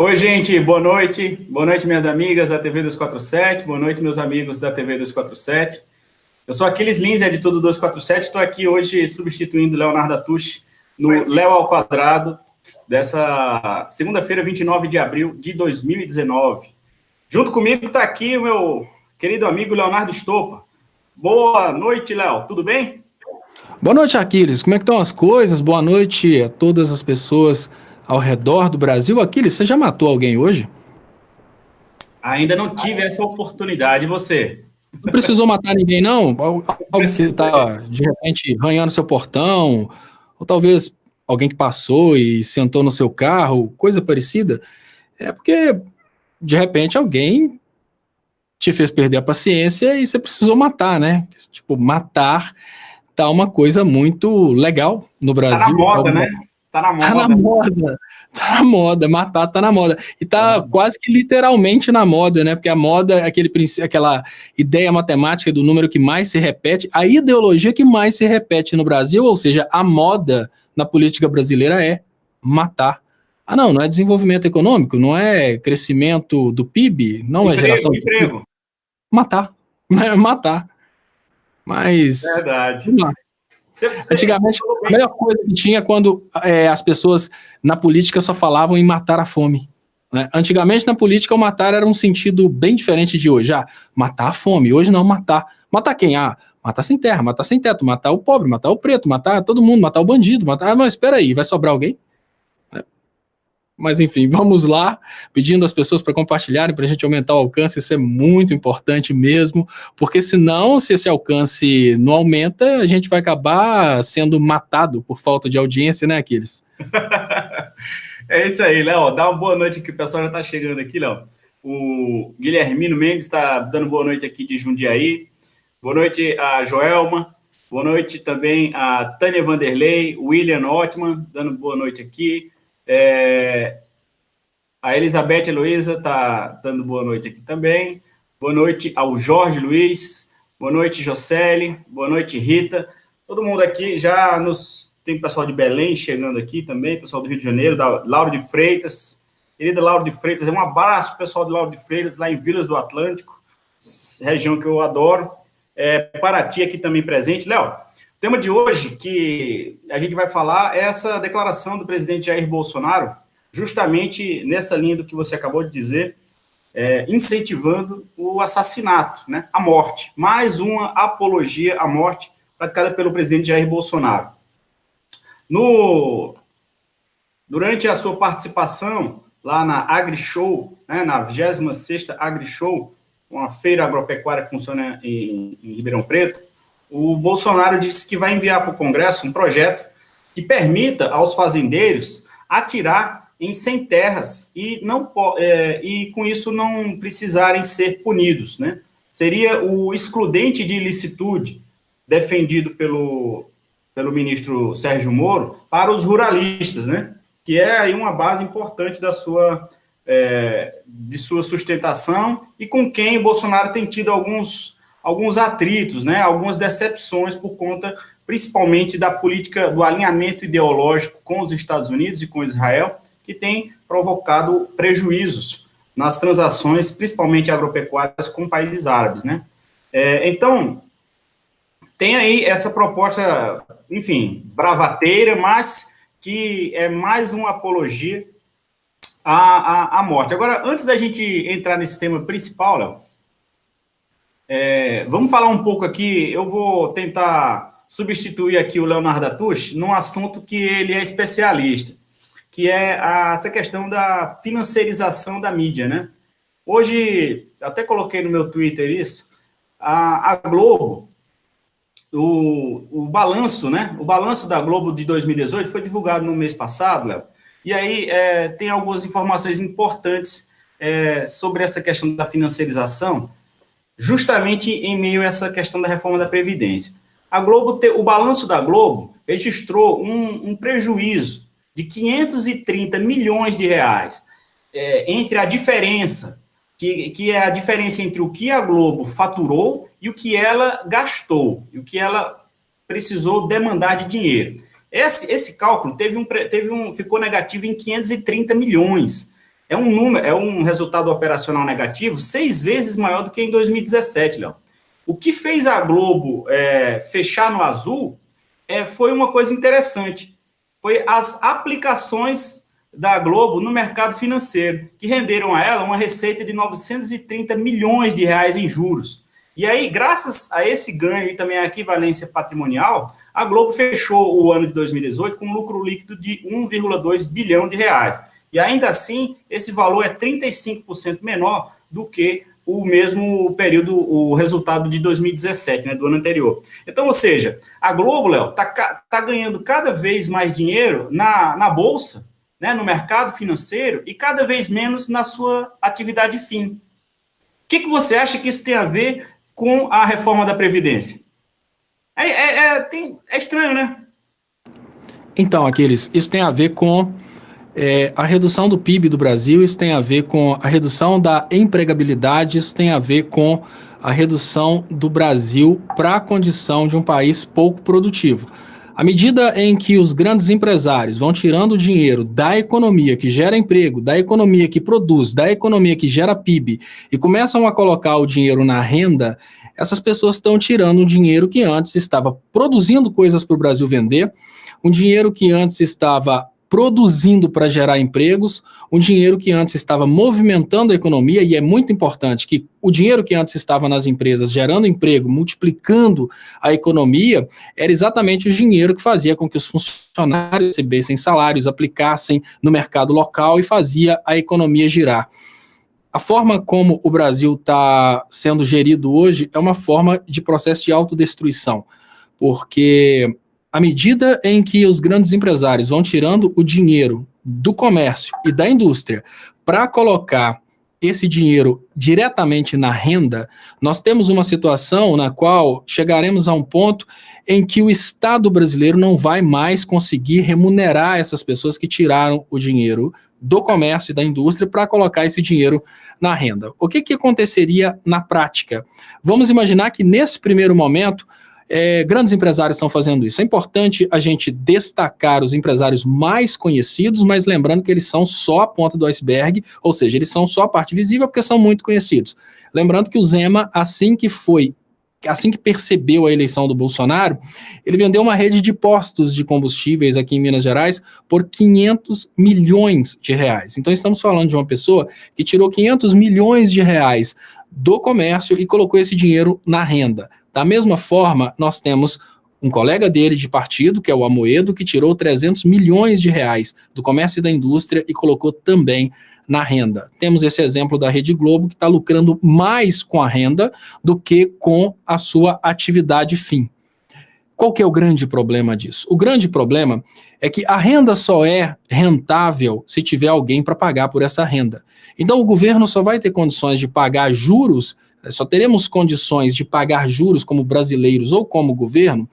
Oi, gente, boa noite. Boa noite, minhas amigas da TV 247. Boa noite, meus amigos da TV 247. Eu sou Aquiles Lins, é de Tudo 247. Estou aqui hoje substituindo o Leonardo Atush no Léo ao Quadrado, dessa segunda-feira, 29 de abril de 2019. Junto comigo está aqui o meu querido amigo Leonardo Estopa. Boa noite, Léo. Tudo bem? Boa noite, Aquiles. Como é que estão as coisas? Boa noite a todas as pessoas ao redor do Brasil. Aquiles, você já matou alguém hoje? Ainda não tive essa oportunidade. E você? Não precisou matar ninguém, não? Alguém que Precisei. está, de repente, arranhando seu portão, ou talvez alguém que passou e sentou no seu carro, coisa parecida. É porque, de repente, alguém te fez perder a paciência e você precisou matar, né? Tipo, matar tá uma coisa muito legal no Tá na Brasil. moda, né? Tá na Tá na moda. moda, tá na moda, matar tá na moda. E tá quase que literalmente na moda, né? Porque a moda é aquela ideia matemática do número que mais se repete, a ideologia que mais se repete no Brasil, ou seja, a moda na política brasileira é matar. Ah, não é desenvolvimento econômico, não é crescimento do PIB, não é geração de PIB. Emprego. Matar, matar. Mas, Verdade. vamos lá. Antigamente, a melhor coisa que tinha quando as pessoas na política só falavam em matar a fome. Né? Antigamente, na política, o matar era um sentido bem diferente de hoje. Matar a fome. Hoje não, matar. Matar quem? Matar sem terra, matar sem teto, matar o pobre, matar o preto, matar todo mundo, matar o bandido, matar... Mas espera aí, vai sobrar alguém? Mas enfim, vamos lá, pedindo às pessoas para compartilharem, para a gente aumentar o alcance, isso é muito importante mesmo, porque senão, se esse alcance não aumenta, a gente vai acabar sendo matado por falta de audiência, né, Aquiles? É isso aí, Léo, dá uma boa noite que o pessoal já está chegando aqui, Léo. O Guilhermino Mendes está dando boa noite aqui de Jundiaí, boa noite a Joelma, boa noite também a Tânia Vanderlei, William Ottman, dando boa noite aqui. A Elizabeth Heloísa está dando boa noite aqui também. Boa noite ao Jorge Luiz. Boa noite, Jocely. Boa noite, Rita. Todo mundo aqui já tem pessoal de Belém chegando aqui também, pessoal do Rio de Janeiro, da Lauro de Freitas. Querida Lauro de Freitas, um abraço para o pessoal de Lauro de Freitas, lá em Vilas do Atlântico, região que eu adoro. Paraty aqui também presente. Léo, o tema de hoje que a gente vai falar é essa declaração do presidente Jair Bolsonaro, justamente nessa linha do que você acabou de dizer, incentivando o assassinato, né, a morte. Mais uma apologia à morte praticada pelo presidente Jair Bolsonaro. Durante a sua participação lá na AgriShow, né, na 26ª AgriShow, uma feira agropecuária que funciona em Ribeirão Preto, o Bolsonaro disse que vai enviar para o Congresso um projeto que permita aos fazendeiros atirar em sem terras e com isso não precisarem ser punidos, né? Seria o excludente de ilicitude defendido pelo ministro Sérgio Moro para os ruralistas, né? Que é aí uma base importante de sua sustentação e com quem o Bolsonaro tem tido alguns atritos, né? Algumas decepções por conta, principalmente, da política do alinhamento ideológico com os Estados Unidos e com Israel, que tem provocado prejuízos nas transações, principalmente agropecuárias, com países árabes, né? Então, tem aí essa proposta, enfim, bravateira, mas que é mais uma apologia à morte. Agora, antes da gente entrar nesse tema principal, Léo, vamos falar um pouco aqui, eu vou tentar substituir aqui o Leonardo Atush num assunto que ele é especialista, que é essa questão da financiarização da mídia, né? Hoje, até coloquei no meu Twitter isso, a Globo, o balanço, né? O balanço da Globo de 2018 foi divulgado no mês passado, Léo, e aí tem algumas informações importantes sobre essa questão da financiarização, justamente em meio a essa questão da reforma da Previdência. O balanço da Globo registrou um prejuízo de 530 milhões de reais entre a diferença, que é a diferença entre o que a Globo faturou e o que ela gastou, e o que ela precisou demandar de dinheiro. Esse cálculo ficou negativo em 530 milhões. é um número, é um resultado operacional negativo 6 vezes maior do que em 2017, Léo. O que fez a Globo fechar no azul foi uma coisa interessante. Foi as aplicações da Globo no mercado financeiro, que renderam a ela uma receita de 930 milhões de reais em juros. E aí, graças a esse ganho e também a equivalência patrimonial, a Globo fechou o ano de 2018 com um lucro líquido de 1,2 bilhão de reais. E ainda assim, esse valor é 35% menor do que o mesmo período, o resultado de 2017, né, do ano anterior. Então, ou seja, a Globo, Léo, tá ganhando cada vez mais dinheiro na Bolsa, né, no mercado financeiro, e cada vez menos na sua atividade fim. O que você acha que isso tem a ver com a reforma da Previdência? É estranho, né? Então, Aquiles, isso tem a ver com a redução do PIB do Brasil, isso tem a ver com a redução da empregabilidade, isso tem a ver com a redução do Brasil para a condição de um país pouco produtivo. À medida em que os grandes empresários vão tirando dinheiro da economia que gera emprego, da economia que produz, da economia que gera PIB e começam a colocar o dinheiro na renda, essas pessoas estão tirando o dinheiro que antes estava produzindo coisas para o Brasil vender, um dinheiro que antes estava produzindo para gerar empregos, um dinheiro que antes estava movimentando a economia, e é muito importante que o dinheiro que antes estava nas empresas gerando emprego, multiplicando a economia, era exatamente o dinheiro que fazia com que os funcionários recebessem salários, aplicassem no mercado local e fazia a economia girar. A forma como o Brasil está sendo gerido hoje é uma forma de processo de autodestruição, porque à medida em que os grandes empresários vão tirando o dinheiro do comércio e da indústria para colocar esse dinheiro diretamente na renda, nós temos uma situação na qual chegaremos a um ponto em que o Estado brasileiro não vai mais conseguir remunerar essas pessoas que tiraram o dinheiro do comércio e da indústria para colocar esse dinheiro na renda. O que aconteceria na prática? Vamos imaginar que nesse primeiro momento grandes empresários estão fazendo isso. É importante a gente destacar os empresários mais conhecidos, mas lembrando que eles são só a ponta do iceberg, ou seja, eles são só a parte visível porque são muito conhecidos. Lembrando que o Zema, assim que percebeu a eleição do Bolsonaro, ele vendeu uma rede de postos de combustíveis aqui em Minas Gerais por 500 milhões de reais. Então estamos falando de uma pessoa que tirou 500 milhões de reais do comércio e colocou esse dinheiro na renda. Da mesma forma, nós temos um colega dele de partido, que é o Amoedo, que tirou 300 milhões de reais do comércio e da indústria e colocou também na renda. Temos esse exemplo da Rede Globo, que está lucrando mais com a renda do que com a sua atividade fim. Qual que é o grande problema disso? O grande problema é que a renda só é rentável se tiver alguém para pagar por essa renda. Então o governo só vai ter condições de pagar juros, só teremos condições de pagar juros como brasileiros ou como governo,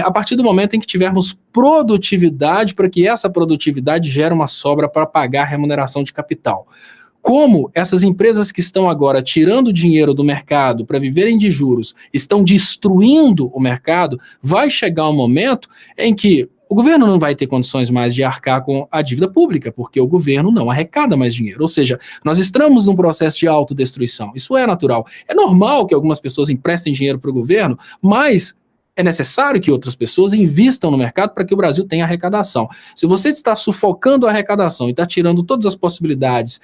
a partir do momento em que tivermos produtividade, para que essa produtividade gere uma sobra para pagar a remuneração de capital. Como essas empresas que estão agora tirando dinheiro do mercado para viverem de juros estão destruindo o mercado, vai chegar um momento em que o governo não vai ter condições mais de arcar com a dívida pública, porque o governo não arrecada mais dinheiro. Ou seja, nós estamos num processo de autodestruição. Isso é natural. É normal que algumas pessoas emprestem dinheiro para o governo, mas é necessário que outras pessoas invistam no mercado para que o Brasil tenha arrecadação. Se você está sufocando a arrecadação e está tirando todas as possibilidades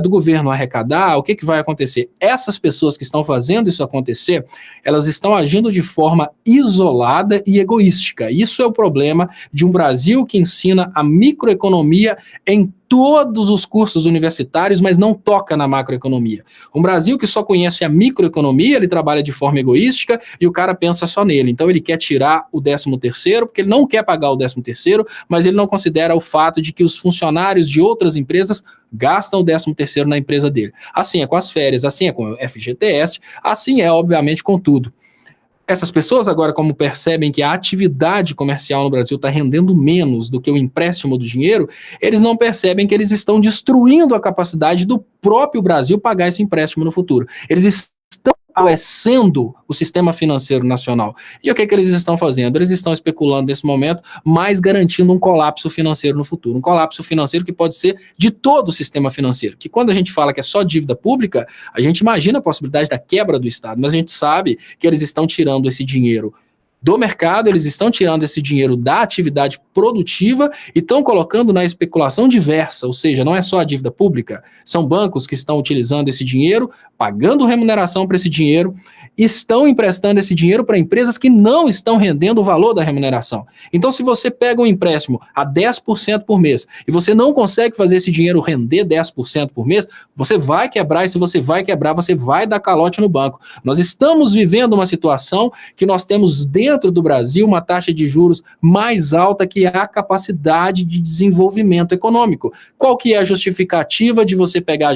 do governo arrecadar, o que vai acontecer? Essas pessoas que estão fazendo isso acontecer, elas estão agindo de forma isolada e egoística. Isso é o problema de um Brasil que ensina a microeconomia em todos os cursos universitários, mas não toca na macroeconomia. Um Brasil que só conhece a microeconomia, ele trabalha de forma egoística e o cara pensa só nele. Então ele quer tirar o 13º, porque ele não quer pagar o 13º, mas ele não considera o fato de que os funcionários de outras empresas gastam o 13º na empresa dele. Assim é com as férias, assim é com o FGTS, assim é, obviamente, com tudo. Essas pessoas agora, como percebem que a atividade comercial no Brasil está rendendo menos do que o empréstimo do dinheiro, eles não percebem que eles estão destruindo a capacidade do próprio Brasil pagar esse empréstimo no futuro. Eles estão adoecendo o sistema financeiro nacional. E o que eles estão fazendo? Eles estão especulando nesse momento, mas garantindo um colapso financeiro no futuro. Um colapso financeiro que pode ser de todo o sistema financeiro. Que quando a gente fala que é só dívida pública, a gente imagina a possibilidade da quebra do Estado, mas a gente sabe que eles estão tirando esse dinheiro do mercado, eles estão tirando esse dinheiro da atividade produtiva e estão colocando na especulação diversa, ou seja, não é só a dívida pública, são bancos que estão utilizando esse dinheiro, pagando remuneração para esse dinheiro, estão emprestando esse dinheiro para empresas que não estão rendendo o valor da remuneração. Então, se você pega um empréstimo a 10% por mês e você não consegue fazer esse dinheiro render 10% por mês, você vai quebrar, e se você vai quebrar, você vai dar calote no banco. Nós estamos vivendo uma situação que nós temos dentro do Brasil uma taxa de juros mais alta que a capacidade de desenvolvimento econômico. Qual que é a justificativa de você pegar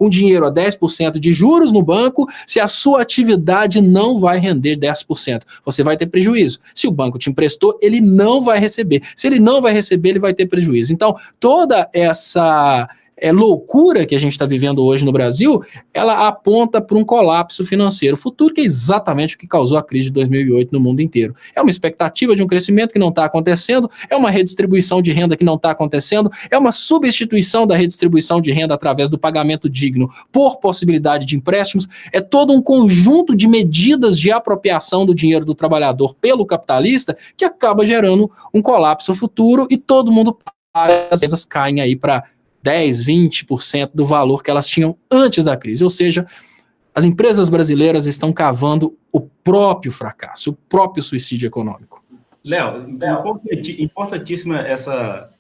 um dinheiro a 10% de juros no banco se a sua atividade não vai render 10%? Você vai ter prejuízo. Se o banco te emprestou, ele não vai receber. Se ele não vai receber, ele vai ter prejuízo. Então, toda essa loucura que a gente está vivendo hoje no Brasil, ela aponta para um colapso financeiro futuro, que é exatamente o que causou a crise de 2008 no mundo inteiro. É uma expectativa de um crescimento que não está acontecendo, é uma redistribuição de renda que não está acontecendo, é uma substituição da redistribuição de renda através do pagamento digno por possibilidade de empréstimos, é todo um conjunto de medidas de apropriação do dinheiro do trabalhador pelo capitalista que acaba gerando um colapso futuro e todo mundo, as empresas caem aí para 10, 20% do valor que elas tinham antes da crise. Ou seja, as empresas brasileiras estão cavando o próprio fracasso, o próprio suicídio econômico. Léo, importantíssima essa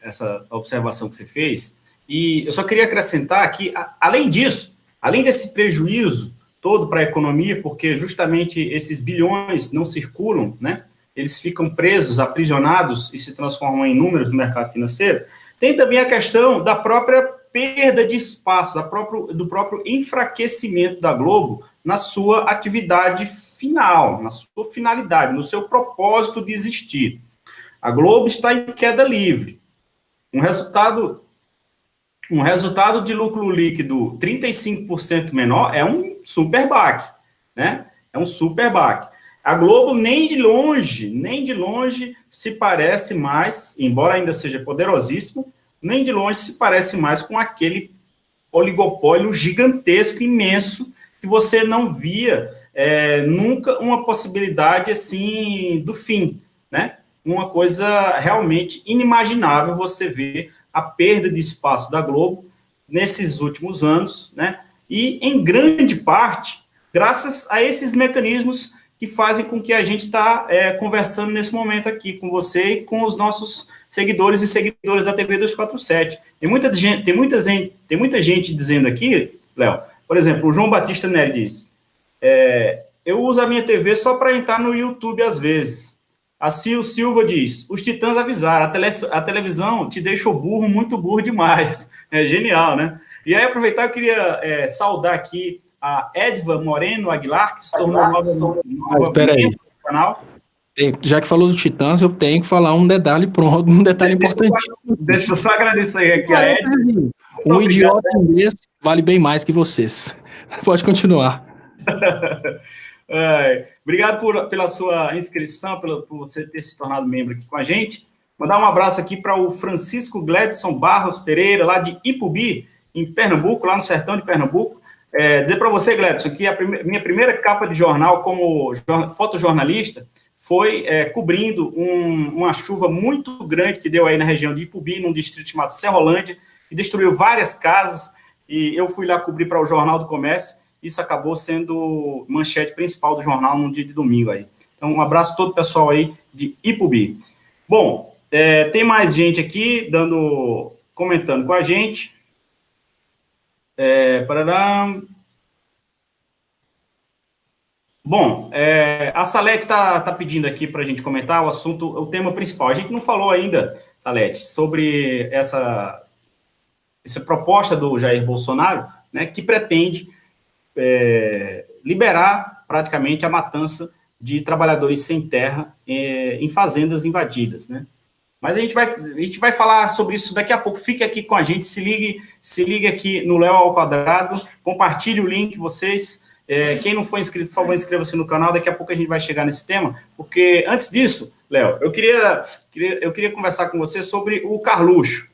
observação que você fez, e eu só queria acrescentar que, além disso, além desse prejuízo todo para a economia, porque justamente esses bilhões não circulam, né? Eles ficam presos, aprisionados e se transformam em números no mercado financeiro. Tem também a questão da própria perda de espaço, do próprio enfraquecimento da Globo na sua atividade final, na sua finalidade, no seu propósito de existir. A Globo está em queda livre. Um resultado de lucro líquido 35% menor é um super baque, né? É um super baque. A Globo nem de longe se parece mais, embora ainda seja poderosíssimo, nem de longe se parece mais com aquele oligopólio gigantesco, imenso, que você não via nunca uma possibilidade assim do fim, né? Uma coisa realmente inimaginável você ver a perda de espaço da Globo nesses últimos anos, né? E em grande parte graças a esses mecanismos que fazem com que a gente está conversando nesse momento aqui com você e com os nossos seguidores e seguidoras da TV 247. Tem muita gente dizendo aqui, Léo, por exemplo, o João Batista Nery diz, eu uso a minha TV só para entrar no YouTube às vezes. A Sil Silva diz, os titãs avisaram, a televisão te deixou burro, muito burro demais. É genial, né? E aí, aproveitar, eu queria saudar aqui a Edva Moreno Aguilar, que se tornou nova membro do canal. Já que falou do Titãs, eu tenho que falar um detalhe importante. Deixa eu só agradecer aqui a Edva. Um idiota desse vale bem mais que vocês. Pode continuar. Obrigado pela sua inscrição, por você ter se tornado membro aqui com a gente. Mandar um abraço aqui para o Francisco Gledson Barros Pereira, lá de Ipubi, em Pernambuco, lá no sertão de Pernambuco. Dizer para você, Gledson, que minha primeira capa de jornal como fotojornalista foi cobrindo uma chuva muito grande que deu aí na região de Ipubi, num distrito chamado Serrolândia, e destruiu várias casas, e eu fui lá cobrir para o Jornal do Comércio. Isso acabou sendo manchete principal do jornal num dia de domingo aí. Então, um abraço a todo o pessoal aí de Ipubi. Bom, tem mais gente aqui comentando com a gente. Bom, a Salete está pedindo aqui para a gente comentar o tema principal. A gente não falou ainda, Salete, sobre essa proposta do Jair Bolsonaro, né, que pretende liberar praticamente a matança de trabalhadores sem terra em fazendas invadidas, né? Mas a gente vai falar sobre isso daqui a pouco. Fique aqui com a gente, se ligue aqui no Léo ao Quadrado, compartilhe o link, vocês Quem não for inscrito, por favor, inscreva-se no canal. Daqui a pouco a gente vai chegar nesse tema, porque antes disso, Léo, eu queria conversar com você sobre o Carluxo.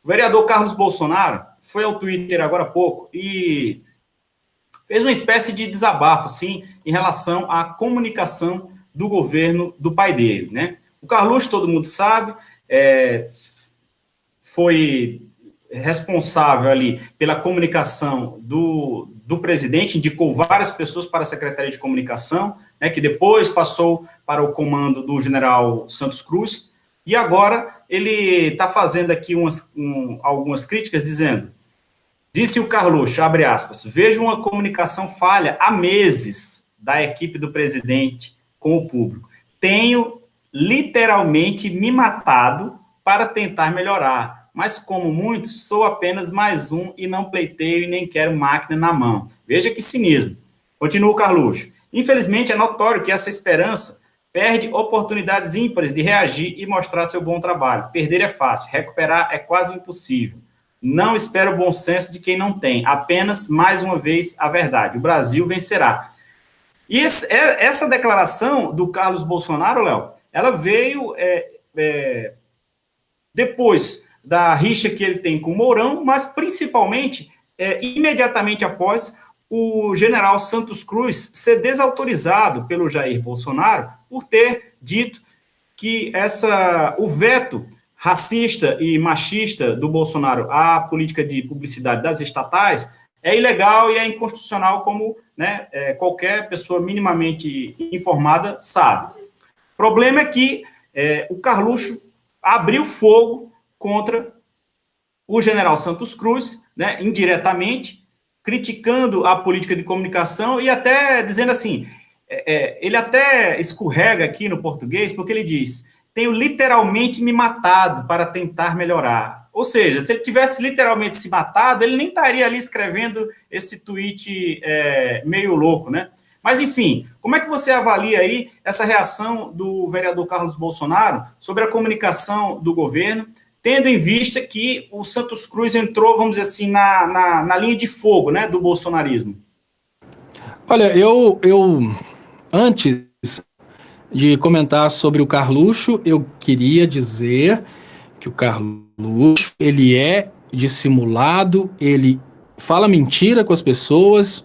O vereador Carlos Bolsonaro foi ao Twitter agora há pouco e fez uma espécie de desabafo, assim, em relação à comunicação do governo do pai dele, né? O Carluxo, todo mundo sabe, foi responsável ali pela comunicação do presidente, indicou várias pessoas para a Secretaria de Comunicação, né, que depois passou para o comando do general Santos Cruz, e agora ele está fazendo aqui algumas críticas, dizendo, disse o Carluxo, abre aspas, vejo uma comunicação falha há meses da equipe do presidente com o público. Tenho literalmente me matado para tentar melhorar, mas como muitos, sou apenas mais um e não pleiteio e nem quero máquina na mão. Veja que cinismo. Continua o Carluxo. Infelizmente, é notório que essa esperança perde oportunidades ímpares de reagir e mostrar seu bom trabalho. Perder é fácil, recuperar é quase impossível. Não espero o bom senso de quem não tem, apenas, mais uma vez, a verdade. O Brasil vencerá. E essa declaração do Carlos Bolsonaro, Léo, ela veio depois da rixa que ele tem com o Mourão, mas principalmente, imediatamente após o general Santos Cruz ser desautorizado pelo Jair Bolsonaro por ter dito que o veto racista e machista do Bolsonaro à política de publicidade das estatais é ilegal e é inconstitucional, como, né, qualquer pessoa minimamente informada sabe. O problema é que o Carluxo abriu fogo contra o general Santos Cruz, né, indiretamente, criticando a política de comunicação e até dizendo assim, ele até escorrega aqui no português, porque ele diz, tenho literalmente me matado para tentar melhorar. Ou seja, se ele tivesse literalmente se matado, ele nem estaria ali escrevendo esse tweet meio louco, né? Mas, enfim, como é que você avalia aí essa reação do vereador Carlos Bolsonaro sobre a comunicação do governo, tendo em vista que o Santos Cruz entrou, vamos dizer assim, na linha de fogo, né, do bolsonarismo? Olha, eu antes de comentar sobre o Carluxo, eu queria dizer que o Carluxo, ele é dissimulado, ele fala mentira com as pessoas,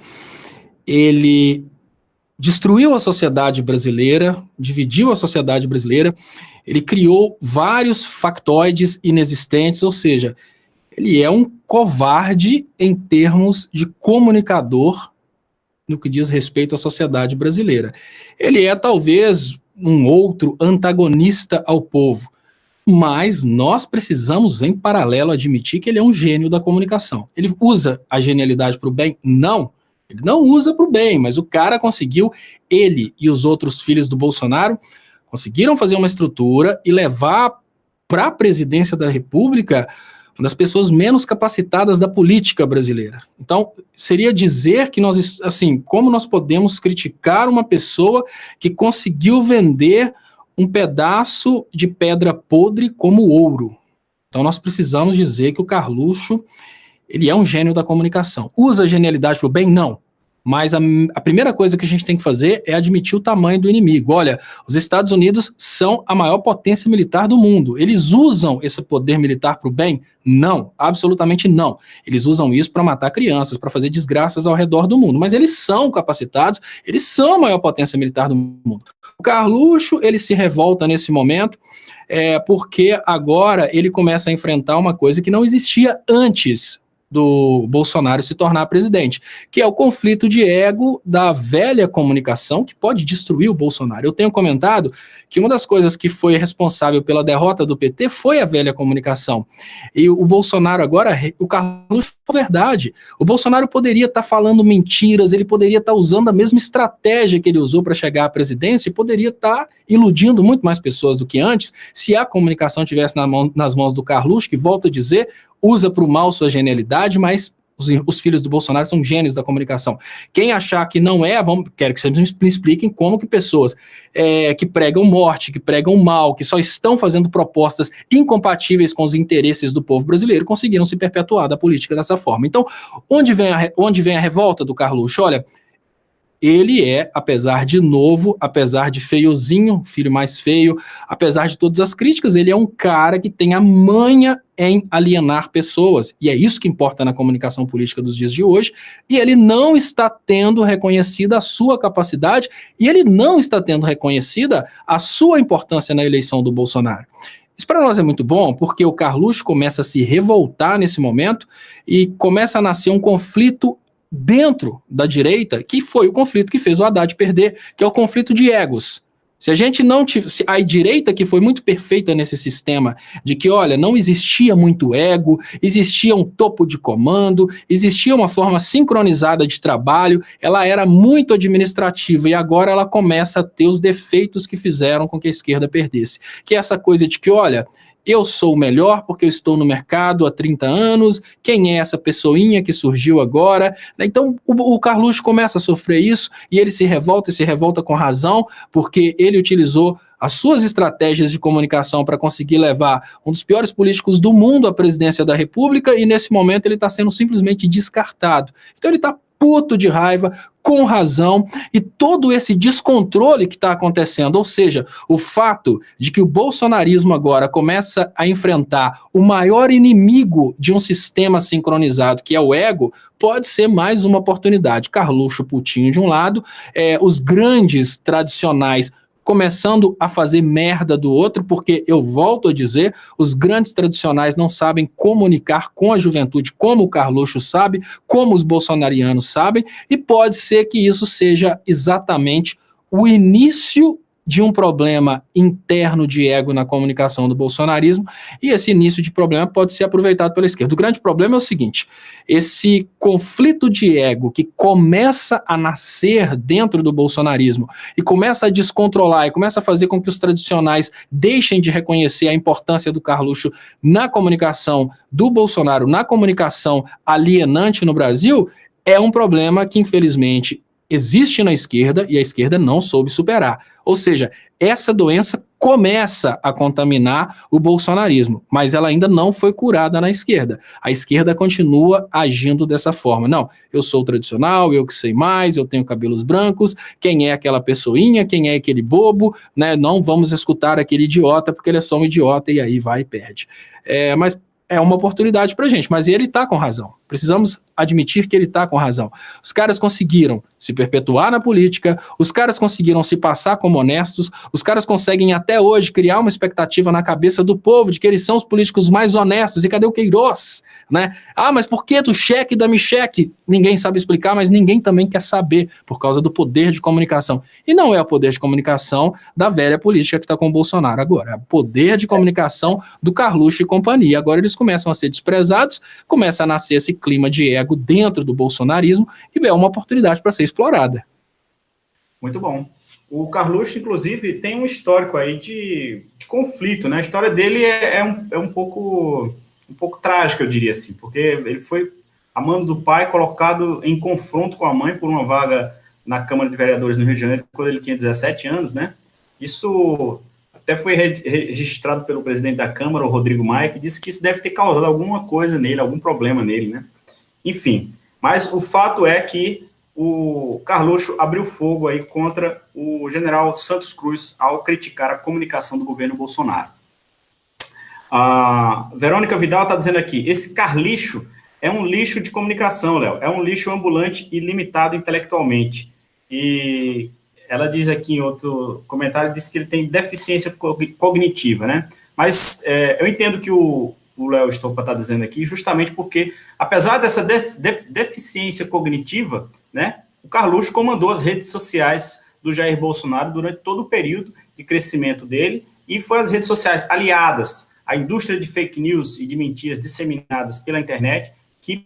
ele destruiu a sociedade brasileira, dividiu a sociedade brasileira, ele criou vários factoides inexistentes, ou seja, ele é um covarde em termos de comunicador no que diz respeito à sociedade brasileira. Ele é talvez um outro antagonista ao povo, mas nós precisamos, em paralelo, admitir que ele é um gênio da comunicação. Ele usa a genialidade para o bem? Não. Ele não usa para o bem, mas o cara conseguiu, ele e os outros filhos do Bolsonaro, conseguiram fazer uma estrutura e levar para a presidência da República uma das pessoas menos capacitadas da política brasileira. Então, seria dizer que nós, assim, como nós podemos criticar uma pessoa que conseguiu vender um pedaço de pedra podre como ouro? Então, nós precisamos dizer que o Carluxo, ele é um gênio da comunicação. Usa a genialidade para o bem? Não. Mas a primeira coisa que a gente tem que fazer é admitir o tamanho do inimigo. Olha, os Estados Unidos são a maior potência militar do mundo. Eles usam esse poder militar para o bem? Não, absolutamente não. Eles usam isso para matar crianças, para fazer desgraças ao redor do mundo. Mas eles são capacitados, eles são a maior potência militar do mundo. O Carluxo, ele se revolta nesse momento, porque agora ele começa a enfrentar uma coisa que não existia antes do Bolsonaro se tornar presidente, que é o conflito de ego da velha comunicação, que pode destruir o Bolsonaro. Eu tenho comentado que uma das coisas que foi responsável pela derrota do PT foi a velha comunicação. E o Bolsonaro agora, o Carluxo, verdade. O Bolsonaro poderia estar falando mentiras, ele poderia estar usando a mesma estratégia que ele usou para chegar à presidência e poderia estar iludindo muito mais pessoas do que antes, se a comunicação estivesse nas mãos do Carluxo, que, volto a dizer, usa para o mal sua genialidade, mas os filhos do Bolsonaro são gênios da comunicação. Quem achar que não é, quero que vocês me expliquem como que pessoas que pregam morte, que pregam mal, que só estão fazendo propostas incompatíveis com os interesses do povo brasileiro, conseguiram se perpetuar da política dessa forma. Então, onde vem a revolta do Carluxo? Olha, ele é, apesar de novo, apesar de feiozinho, filho mais feio, apesar de todas as críticas, ele é um cara que tem a manha em alienar pessoas, e é isso que importa na comunicação política dos dias de hoje, e ele não está tendo reconhecida a sua capacidade, e ele não está tendo reconhecida a sua importância na eleição do Bolsonaro. Isso para nós é muito bom, porque o Carluxo começa a se revoltar nesse momento e começa a nascer um conflito dentro da direita, que foi o conflito que fez o Haddad perder, que é o conflito de egos. Se a gente não tivesse a direita, que foi muito perfeita nesse sistema, de que, olha, não existia muito ego, existia um topo de comando, existia uma forma sincronizada de trabalho, ela era muito administrativa e agora ela começa a ter os defeitos que fizeram com que a esquerda perdesse. Que é essa coisa de que, olha, eu sou o melhor porque eu estou no mercado há 30 anos, quem é essa pessoinha que surgiu agora? Então o Carluxo começa a sofrer isso e ele se revolta com razão, porque ele utilizou as suas estratégias de comunicação para conseguir levar um dos piores políticos do mundo à presidência da República e nesse momento ele está sendo simplesmente descartado. Então ele está puto de raiva, com razão, e todo esse descontrole que está acontecendo, ou seja, o fato de que o bolsonarismo agora começa a enfrentar o maior inimigo de um sistema sincronizado, que é o ego, pode ser mais uma oportunidade. Carluxo, Putinho de um lado, os grandes tradicionais começando a fazer merda do outro, porque eu volto a dizer, os grandes tradicionais não sabem comunicar com a juventude como o Carluxo sabe, como os bolsonarianos sabem, e pode ser que isso seja exatamente o início de um problema interno de ego na comunicação do bolsonarismo, e esse início de problema pode ser aproveitado pela esquerda. O grande problema é o seguinte, esse conflito de ego que começa a nascer dentro do bolsonarismo e começa a descontrolar e começa a fazer com que os tradicionais deixem de reconhecer a importância do Carluxo na comunicação do Bolsonaro, na comunicação alienante no Brasil, é um problema que, infelizmente, existe na esquerda e a esquerda não soube superar. Ou seja, essa doença começa a contaminar o bolsonarismo, mas ela ainda não foi curada na esquerda. A esquerda continua agindo dessa forma. Não, eu sou tradicional, eu que sei mais, eu tenho cabelos brancos, quem é aquela pessoinha, quem é aquele bobo, né? Não vamos escutar aquele idiota, porque ele é só um idiota e aí vai e perde. Mas é uma oportunidade pra gente, mas ele tá com razão. Precisamos admitir que ele tá com razão. Os caras conseguiram se perpetuar na política, os caras conseguiram se passar como honestos, os caras conseguem até hoje criar uma expectativa na cabeça do povo de que eles são os políticos mais honestos. E cadê o Queiroz? Né? Ah, mas por que do cheque da Micheque? Ninguém sabe explicar, mas ninguém também quer saber, por causa do poder de comunicação. E não é o poder de comunicação da velha política que está com o Bolsonaro agora, é o poder de comunicação do Carluxo e companhia. Agora eles começam a ser desprezados, começa a nascer esse clima de ego dentro do bolsonarismo e é uma oportunidade para ser explorada. Muito bom. O Carluxo, inclusive, tem um histórico aí de conflito, né? A história dele é um pouco trágica, eu diria assim, porque ele foi, a mando do pai, colocado em confronto com a mãe por uma vaga na Câmara de Vereadores no Rio de Janeiro, quando ele tinha 17 anos, né? Isso até foi registrado pelo presidente da Câmara, o Rodrigo Maia, que disse que isso deve ter causado alguma coisa nele, algum problema nele, né? Enfim, mas o fato é que o Carluxo abriu fogo aí contra o general Santos Cruz ao criticar a comunicação do governo Bolsonaro. A Verônica Vidal está dizendo aqui, esse Carlixo é um lixo de comunicação, Léo, é um lixo ambulante e limitado intelectualmente. E ela diz aqui em outro comentário, diz que ele tem deficiência cognitiva, né? Mas eu entendo que o Léo Stoppa está dizendo aqui, justamente porque, apesar dessa deficiência cognitiva, né, o Carluxo comandou as redes sociais do Jair Bolsonaro durante todo o período de crescimento dele, e foi as redes sociais aliadas à indústria de fake news e de mentiras disseminadas pela internet que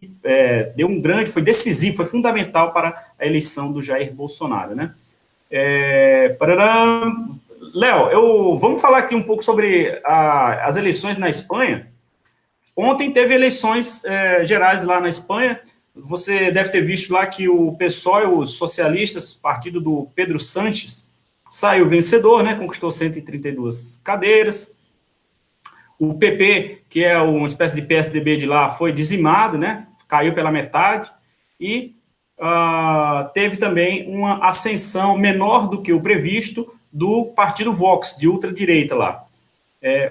foi decisivo, foi fundamental para a eleição do Jair Bolsonaro, né? Léo, vamos falar aqui um pouco sobre as eleições na Espanha. Ontem teve eleições gerais lá na Espanha. Você deve ter visto lá que o PSOE, os socialistas, partido do Pedro Sánchez, saiu vencedor, né? Conquistou 132 cadeiras. O PP, que é uma espécie de PSDB de lá, foi dizimado, né? Caiu pela metade. E teve também uma ascensão menor do que o previsto do partido Vox, de ultradireita lá.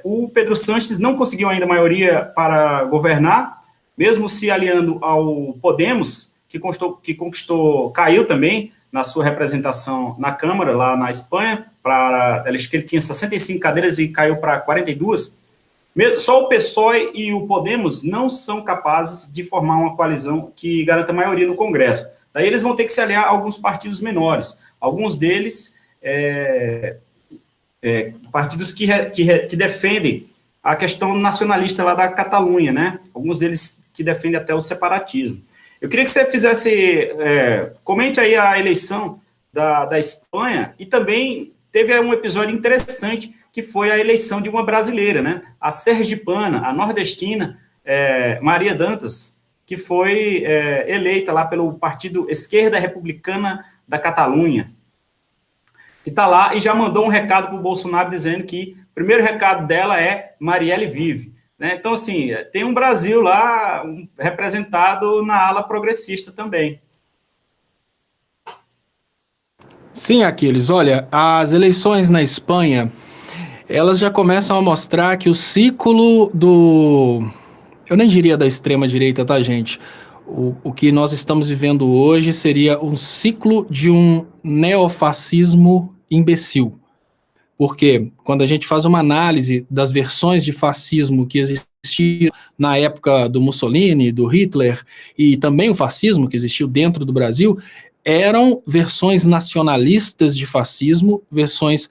O Pedro Sánchez não conseguiu ainda maioria para governar, mesmo se aliando ao Podemos, que conquistou, caiu também na sua representação na Câmara, lá na Espanha, acho que ele tinha 65 cadeiras e caiu para 42. Só o PSOE e o Podemos não são capazes de formar uma coalizão que garanta maioria no Congresso. Daí eles vão ter que se aliar a alguns partidos menores. Alguns deles, partidos que defendem a questão nacionalista lá da Catalunha, né? Alguns deles que defendem até o separatismo. Eu queria que você fizesse, comente aí a eleição da Espanha, e também teve um episódio interessante, que foi a eleição de uma brasileira, né? A sergipana, a nordestina, Maria Dantas, que foi eleita lá pelo Partido Esquerda Republicana da Catalunha, que está lá e já mandou um recado para o Bolsonaro dizendo que o primeiro recado dela é Marielle vive. Né? Então, assim, tem um Brasil lá representado na ala progressista também. Sim, Aquiles, olha, as eleições na Espanha, elas já começam a mostrar que o ciclo eu nem diria da extrema-direita, tá, gente? O que nós estamos vivendo hoje seria um ciclo de um neofascismo imbecil. Porque quando a gente faz uma análise das versões de fascismo que existiam na época do Mussolini, do Hitler, e também o fascismo que existiu dentro do Brasil, eram versões nacionalistas de fascismo, versões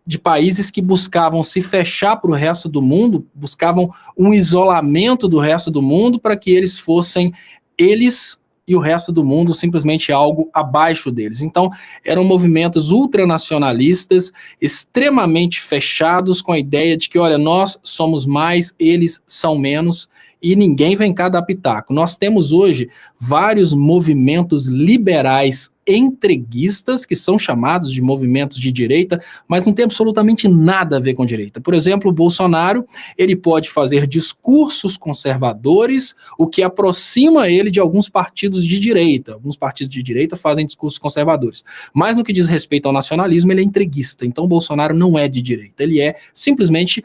de países que buscavam se fechar para o resto do mundo, buscavam um isolamento do resto do mundo para que eles fossem eles e o resto do mundo simplesmente algo abaixo deles. Então, eram movimentos ultranacionalistas, extremamente fechados, com a ideia de que, olha, nós somos mais, eles são menos, e ninguém vem cá dar pitaco. Nós temos hoje vários movimentos liberais entreguistas, que são chamados de movimentos de direita, mas não tem absolutamente nada a ver com direita. Por exemplo, o Bolsonaro, ele pode fazer discursos conservadores, o que aproxima ele de alguns partidos de direita. Alguns partidos de direita fazem discursos conservadores. Mas no que diz respeito ao nacionalismo, ele é entreguista. Então, o Bolsonaro não é de direita. Ele é simplesmente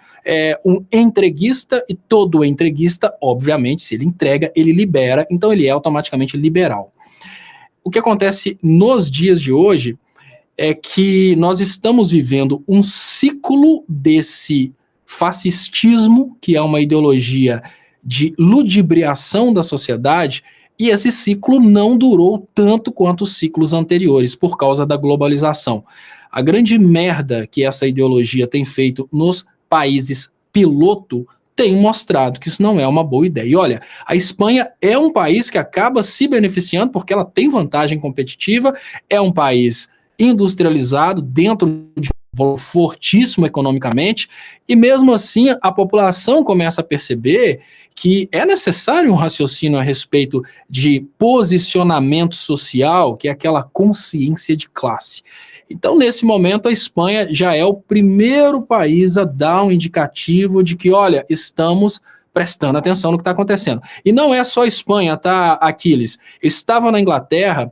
um entreguista, e todo entreguista, obviamente, se ele entrega, ele libera, então ele é automaticamente liberal. O que acontece nos dias de hoje é que nós estamos vivendo um ciclo desse fascistismo, que é uma ideologia de ludibriação da sociedade, e esse ciclo não durou tanto quanto os ciclos anteriores, por causa da globalização. A grande merda que essa ideologia tem feito nos países piloto tem mostrado que isso não é uma boa ideia. E olha, a Espanha é um país que acaba se beneficiando porque ela tem vantagem competitiva, é um país industrializado, dentro de um valor fortíssimo economicamente, e mesmo assim a população começa a perceber que é necessário um raciocínio a respeito de posicionamento social, que é aquela consciência de classe. Então, nesse momento, a Espanha já é o primeiro país a dar um indicativo de que, olha, estamos prestando atenção no que está acontecendo. E não é só a Espanha, tá, Aquiles? Eu estava na Inglaterra.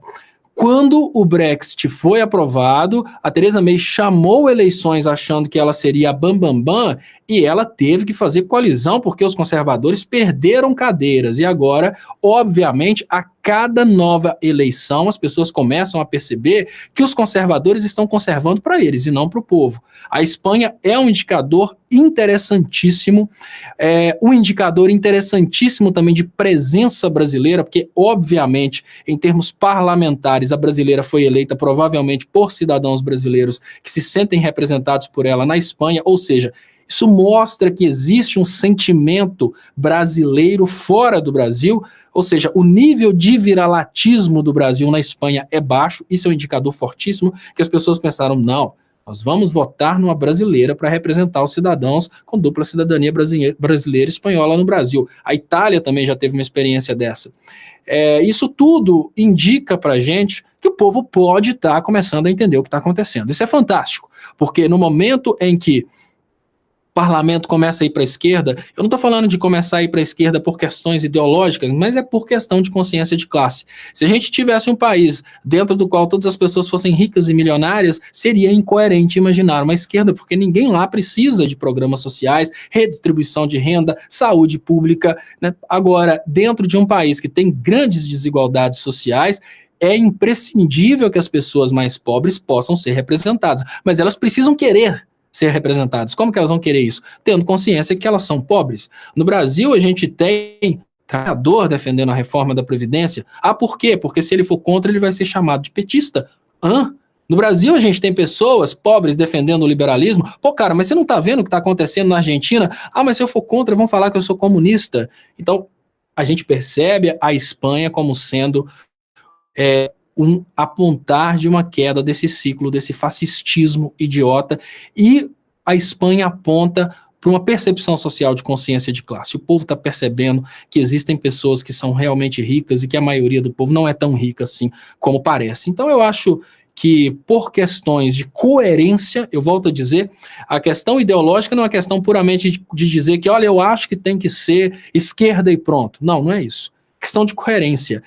Quando o Brexit foi aprovado, a Theresa May chamou eleições achando que ela seria a bambambam, e ela teve que fazer coalizão porque os conservadores perderam cadeiras. E agora, obviamente, a cada nova eleição, as pessoas começam a perceber que os conservadores estão conservando para eles e não para o povo. A Espanha é um indicador interessantíssimo, um indicador interessantíssimo também de presença brasileira, porque, obviamente, em termos parlamentares, a brasileira foi eleita provavelmente por cidadãos brasileiros que se sentem representados por ela na Espanha, ou seja, isso mostra que existe um sentimento brasileiro fora do Brasil, ou seja, o nível de viralatismo do Brasil na Espanha é baixo, isso é um indicador fortíssimo, que as pessoas pensaram, não, nós vamos votar numa brasileira para representar os cidadãos com dupla cidadania brasileira e espanhola no Brasil. A Itália também já teve uma experiência dessa. Isso tudo indica para a gente que o povo pode estar começando a entender o que está acontecendo. Isso é fantástico, porque no momento em que parlamento começa a ir para a esquerda, eu não estou falando de começar a ir para a esquerda por questões ideológicas, mas é por questão de consciência de classe. Se a gente tivesse um país dentro do qual todas as pessoas fossem ricas e milionárias, seria incoerente imaginar uma esquerda, porque ninguém lá precisa de programas sociais, redistribuição de renda, saúde pública, né? Agora, dentro de um país que tem grandes desigualdades sociais, é imprescindível que as pessoas mais pobres possam ser representadas, mas elas precisam querer ser representadas. Como que elas vão querer isso? Tendo consciência que elas são pobres. No Brasil, a gente tem trabalhador defendendo a reforma da Previdência. Ah, por quê? Porque se ele for contra, ele vai ser chamado de petista. No Brasil, a gente tem pessoas pobres defendendo o liberalismo. Pô, cara, mas você não tá vendo o que tá acontecendo na Argentina? Ah, mas se eu for contra, vão falar que eu sou comunista. Então, a gente percebe a Espanha como sendo um apontar de uma queda desse ciclo, desse fascistismo idiota, e a Espanha aponta para uma percepção social de consciência de classe. O povo está percebendo que existem pessoas que são realmente ricas e que a maioria do povo não é tão rica assim como parece. Então eu acho que por questões de coerência, eu volto a dizer, a questão ideológica não é uma questão puramente de dizer que, olha, eu acho que tem que ser esquerda e pronto. Não, não é isso. Questão de coerência.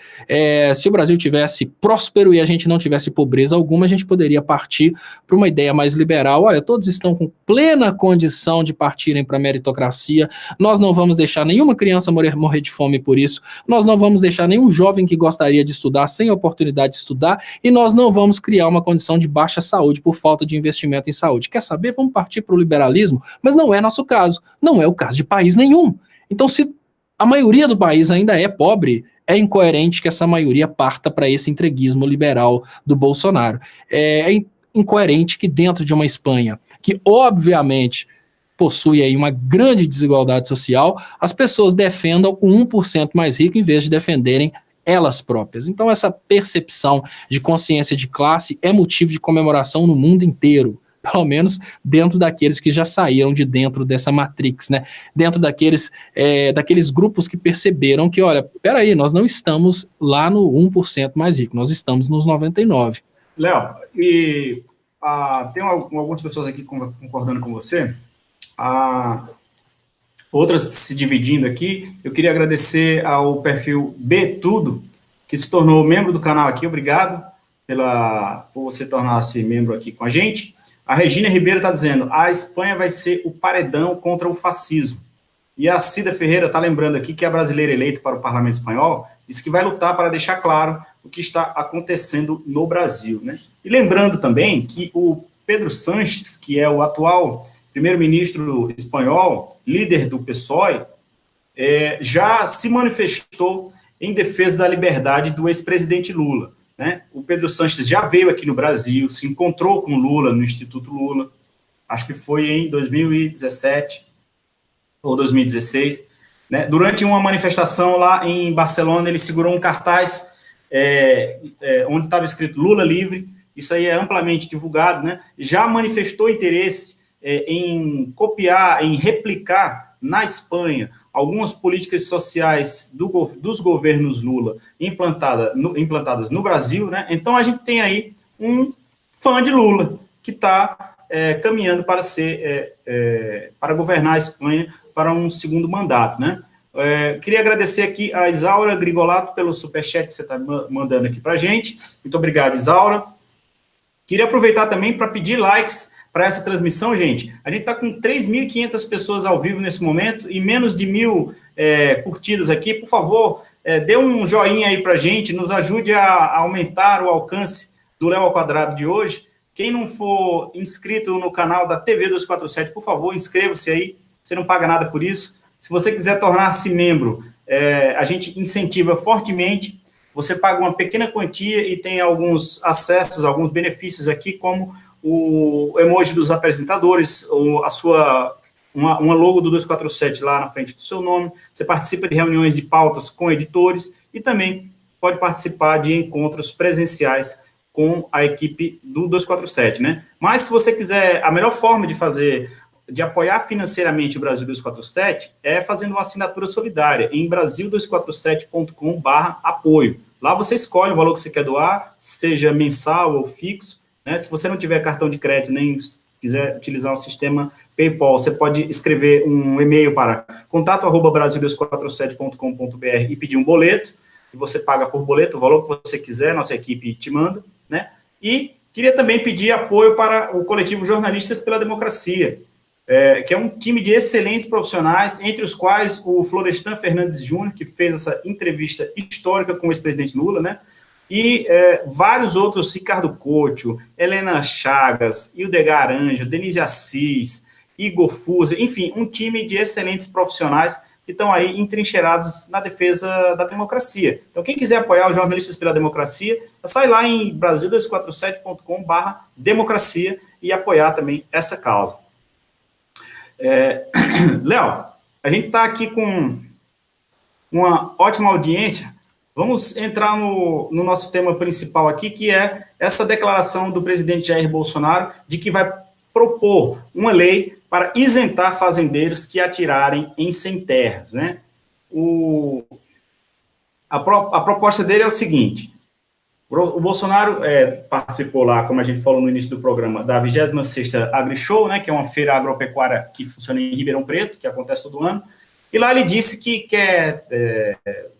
Se o Brasil tivesse próspero e a gente não tivesse pobreza alguma, a gente poderia partir para uma ideia mais liberal. Olha, todos estão com plena condição de partirem para a meritocracia, nós não vamos deixar nenhuma criança morrer de fome por isso, nós não vamos deixar nenhum jovem que gostaria de estudar sem oportunidade de estudar, e nós não vamos criar uma condição de baixa saúde por falta de investimento em saúde. Quer saber? Vamos partir para o liberalismo, mas não é nosso caso, não é o caso de país nenhum. Então, se a maioria do país ainda é pobre, é incoerente que essa maioria parta para esse entreguismo liberal do Bolsonaro. É incoerente que dentro de uma Espanha, que obviamente possui aí uma grande desigualdade social, as pessoas defendam o 1% mais rico em vez de defenderem elas próprias. Então essa percepção de consciência de classe é motivo de comemoração no mundo inteiro, pelo menos dentro daqueles que já saíram de dentro dessa matrix, né? Dentro daqueles grupos que perceberam que, olha, peraí, nós não estamos lá no 1% mais rico, nós estamos nos 99%. Léo, tem algumas pessoas aqui concordando com você, outras se dividindo aqui. Eu queria agradecer ao perfil Btudo, que se tornou membro do canal aqui. Obrigado por você tornar-se membro aqui com a gente. A Regina Ribeiro está dizendo, a Espanha vai ser o paredão contra o fascismo. E a Cida Ferreira está lembrando aqui que a brasileira eleita para o Parlamento Espanhol disse que vai lutar para deixar claro o que está acontecendo no Brasil, né? E lembrando também que o Pedro Sánchez, que é o atual primeiro-ministro espanhol, líder do PSOE, já se manifestou em defesa da liberdade do ex-presidente Lula. Né? O Pedro Sánchez já veio aqui no Brasil, se encontrou com Lula no Instituto Lula, acho que foi em 2017 ou 2016, né? Durante uma manifestação lá em Barcelona, ele segurou um cartaz onde estava escrito Lula livre, isso aí é amplamente divulgado, né? Já manifestou interesse em copiar, em replicar na Espanha algumas políticas sociais dos governos Lula implantadas no Brasil, né? Então a gente tem aí um fã de Lula que está caminhando para para governar a Espanha para um segundo mandato, né? Queria agradecer aqui a Isaura Grigolato pelo superchat que você está mandando aqui para a gente. Muito obrigado, Isaura. Queria aproveitar também para pedir likes para essa transmissão, gente. A gente está com 3.500 pessoas ao vivo nesse momento e menos de 1.000 curtidas aqui. Por favor, dê um joinha aí para a gente, nos ajude a aumentar o alcance do Léo ao Quadrado de hoje. Quem não for inscrito no canal da TV 247, por favor, inscreva-se aí. Você não paga nada por isso. Se você quiser tornar-se membro, a gente incentiva fortemente. Você paga uma pequena quantia e tem alguns acessos, alguns benefícios aqui, como o emoji dos apresentadores, uma logo do 247 lá na frente do seu nome. Você participa de reuniões de pautas com editores e também pode participar de encontros presenciais com a equipe do 247, né? Mas se você quiser, a melhor forma de apoiar financeiramente o Brasil 247 é fazendo uma assinatura solidária em brasil247.com/apoio. Lá você escolhe o valor que você quer doar, seja mensal ou fixo, né? Se você não tiver cartão de crédito nem quiser utilizar o sistema PayPal, você pode escrever um e-mail para contato@brasil247.com.br e pedir um boleto, e você paga por boleto o valor que você quiser, nossa equipe te manda, né? E queria também pedir apoio para o coletivo Jornalistas pela Democracia, que é um time de excelentes profissionais, entre os quais o Florestan Fernandes Júnior, que fez essa entrevista histórica com o ex-presidente Lula, né? E vários outros, Ricardo Couto, Helena Chagas, Ildegar Aranjo, Denise Assis, Igor Fuser, enfim, um time de excelentes profissionais que estão aí entrincheirados na defesa da democracia. Então, quem quiser apoiar os Jornalistas pela Democracia, é só ir lá em brasil247.com/democracia e apoiar também essa causa. Léo, a gente está aqui com uma ótima audiência. Vamos entrar no nosso tema principal aqui, que é essa declaração do presidente Jair Bolsonaro de que vai propor uma lei para isentar fazendeiros que atirarem em sem terras, né? A proposta dele é o seguinte: o Bolsonaro participou lá, como a gente falou no início do programa, da 26ª AgriShow, né, que é uma feira agropecuária que funciona em Ribeirão Preto, que acontece todo ano, e lá ele disse que quer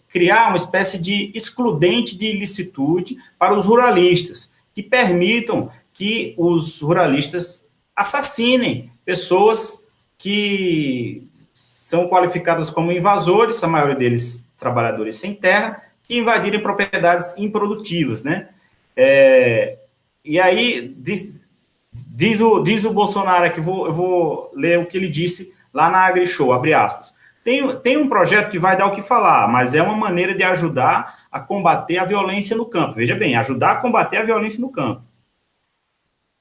criar uma espécie de excludente de ilicitude para os ruralistas, que permitam que os ruralistas assassinem pessoas que são qualificadas como invasores, a maioria deles trabalhadores sem terra, que invadirem propriedades improdutivas, né? E aí, diz o Bolsonaro aqui, eu vou ler o que ele disse lá na AgriShow, abre aspas. Tem um projeto que vai dar o que falar, mas é uma maneira de ajudar a combater a violência no campo. Veja bem, ajudar a combater a violência no campo.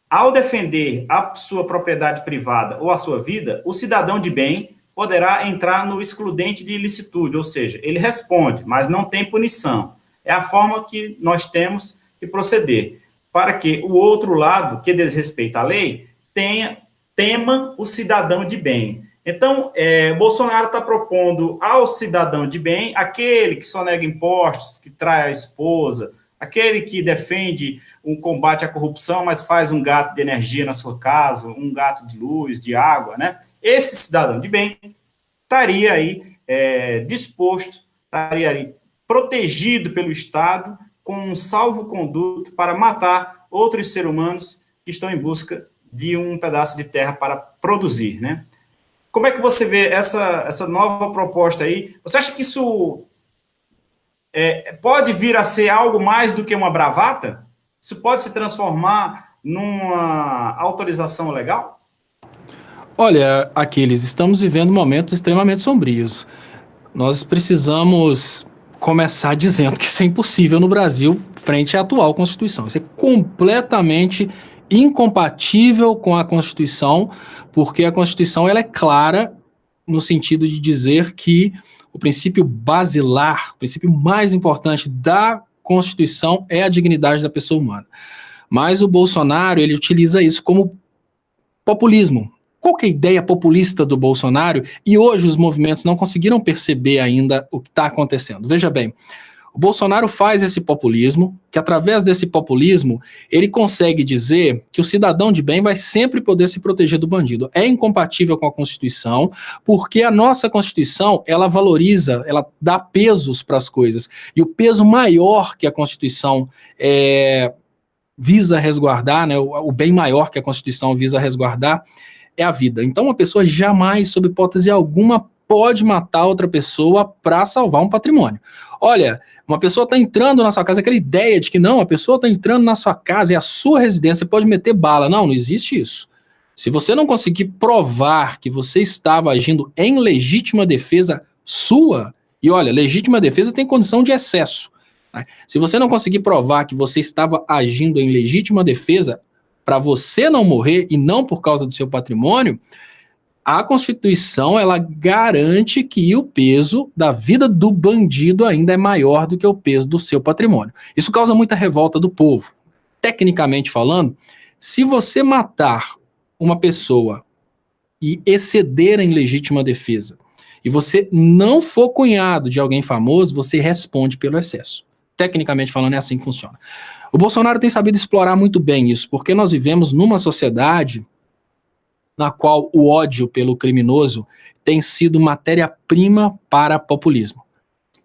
Ao defender a sua propriedade privada ou a sua vida, o cidadão de bem poderá entrar no excludente de ilicitude, ou seja, ele responde, mas não tem punição. É a forma que nós temos que proceder, para que o outro lado, que desrespeita a lei, tema o cidadão de bem. Então, Bolsonaro está propondo ao cidadão de bem, aquele que só nega impostos, que trai a esposa, aquele que defende um combate à corrupção, mas faz um gato de energia na sua casa, um gato de luz, de água, né? Esse cidadão de bem estaria aí disposto, estaria aí protegido pelo Estado, com um salvo-conduto para matar outros seres humanos que estão em busca de um pedaço de terra para produzir, né? Como é que você vê essa nova proposta aí? Você acha que isso pode vir a ser algo mais do que uma bravata? Isso pode se transformar numa autorização legal? Olha, Aquiles, estamos vivendo momentos extremamente sombrios. Nós precisamos começar dizendo que isso é impossível no Brasil frente à atual Constituição. Isso é completamente incompatível com a Constituição, porque a Constituição ela é clara no sentido de dizer que o princípio basilar, o princípio mais importante da Constituição é a dignidade da pessoa humana. Mas o Bolsonaro, ele utiliza isso como populismo. Qual que é a ideia populista do Bolsonaro? E hoje os movimentos não conseguiram perceber ainda o que está acontecendo. Veja bem, o Bolsonaro faz esse populismo, que através desse populismo, ele consegue dizer que o cidadão de bem vai sempre poder se proteger do bandido. É incompatível com a Constituição, porque a nossa Constituição, ela valoriza, ela dá pesos para as coisas. E o peso maior que a Constituição visa resguardar, né, o bem maior que a Constituição visa resguardar, é a vida. Então, uma pessoa jamais, sob hipótese alguma, pode matar outra pessoa para salvar um patrimônio. Olha, uma pessoa está entrando na sua casa, aquela ideia de que não, a pessoa está entrando na sua casa, é a sua residência, pode meter bala. Não existe isso. Se você não conseguir provar que você estava agindo em legítima defesa sua, e olha, legítima defesa tem condição de excesso, né? Se você não conseguir provar que você estava agindo em legítima defesa para você não morrer e não por causa do seu patrimônio, a Constituição, ela garante que o peso da vida do bandido ainda é maior do que o peso do seu patrimônio. Isso causa muita revolta do povo. Tecnicamente falando, se você matar uma pessoa e exceder em legítima defesa, e você não for cunhado de alguém famoso, você responde pelo excesso. Tecnicamente falando, é assim que funciona. O Bolsonaro tem sabido explorar muito bem isso, porque nós vivemos numa sociedade na qual o ódio pelo criminoso tem sido matéria-prima para populismo.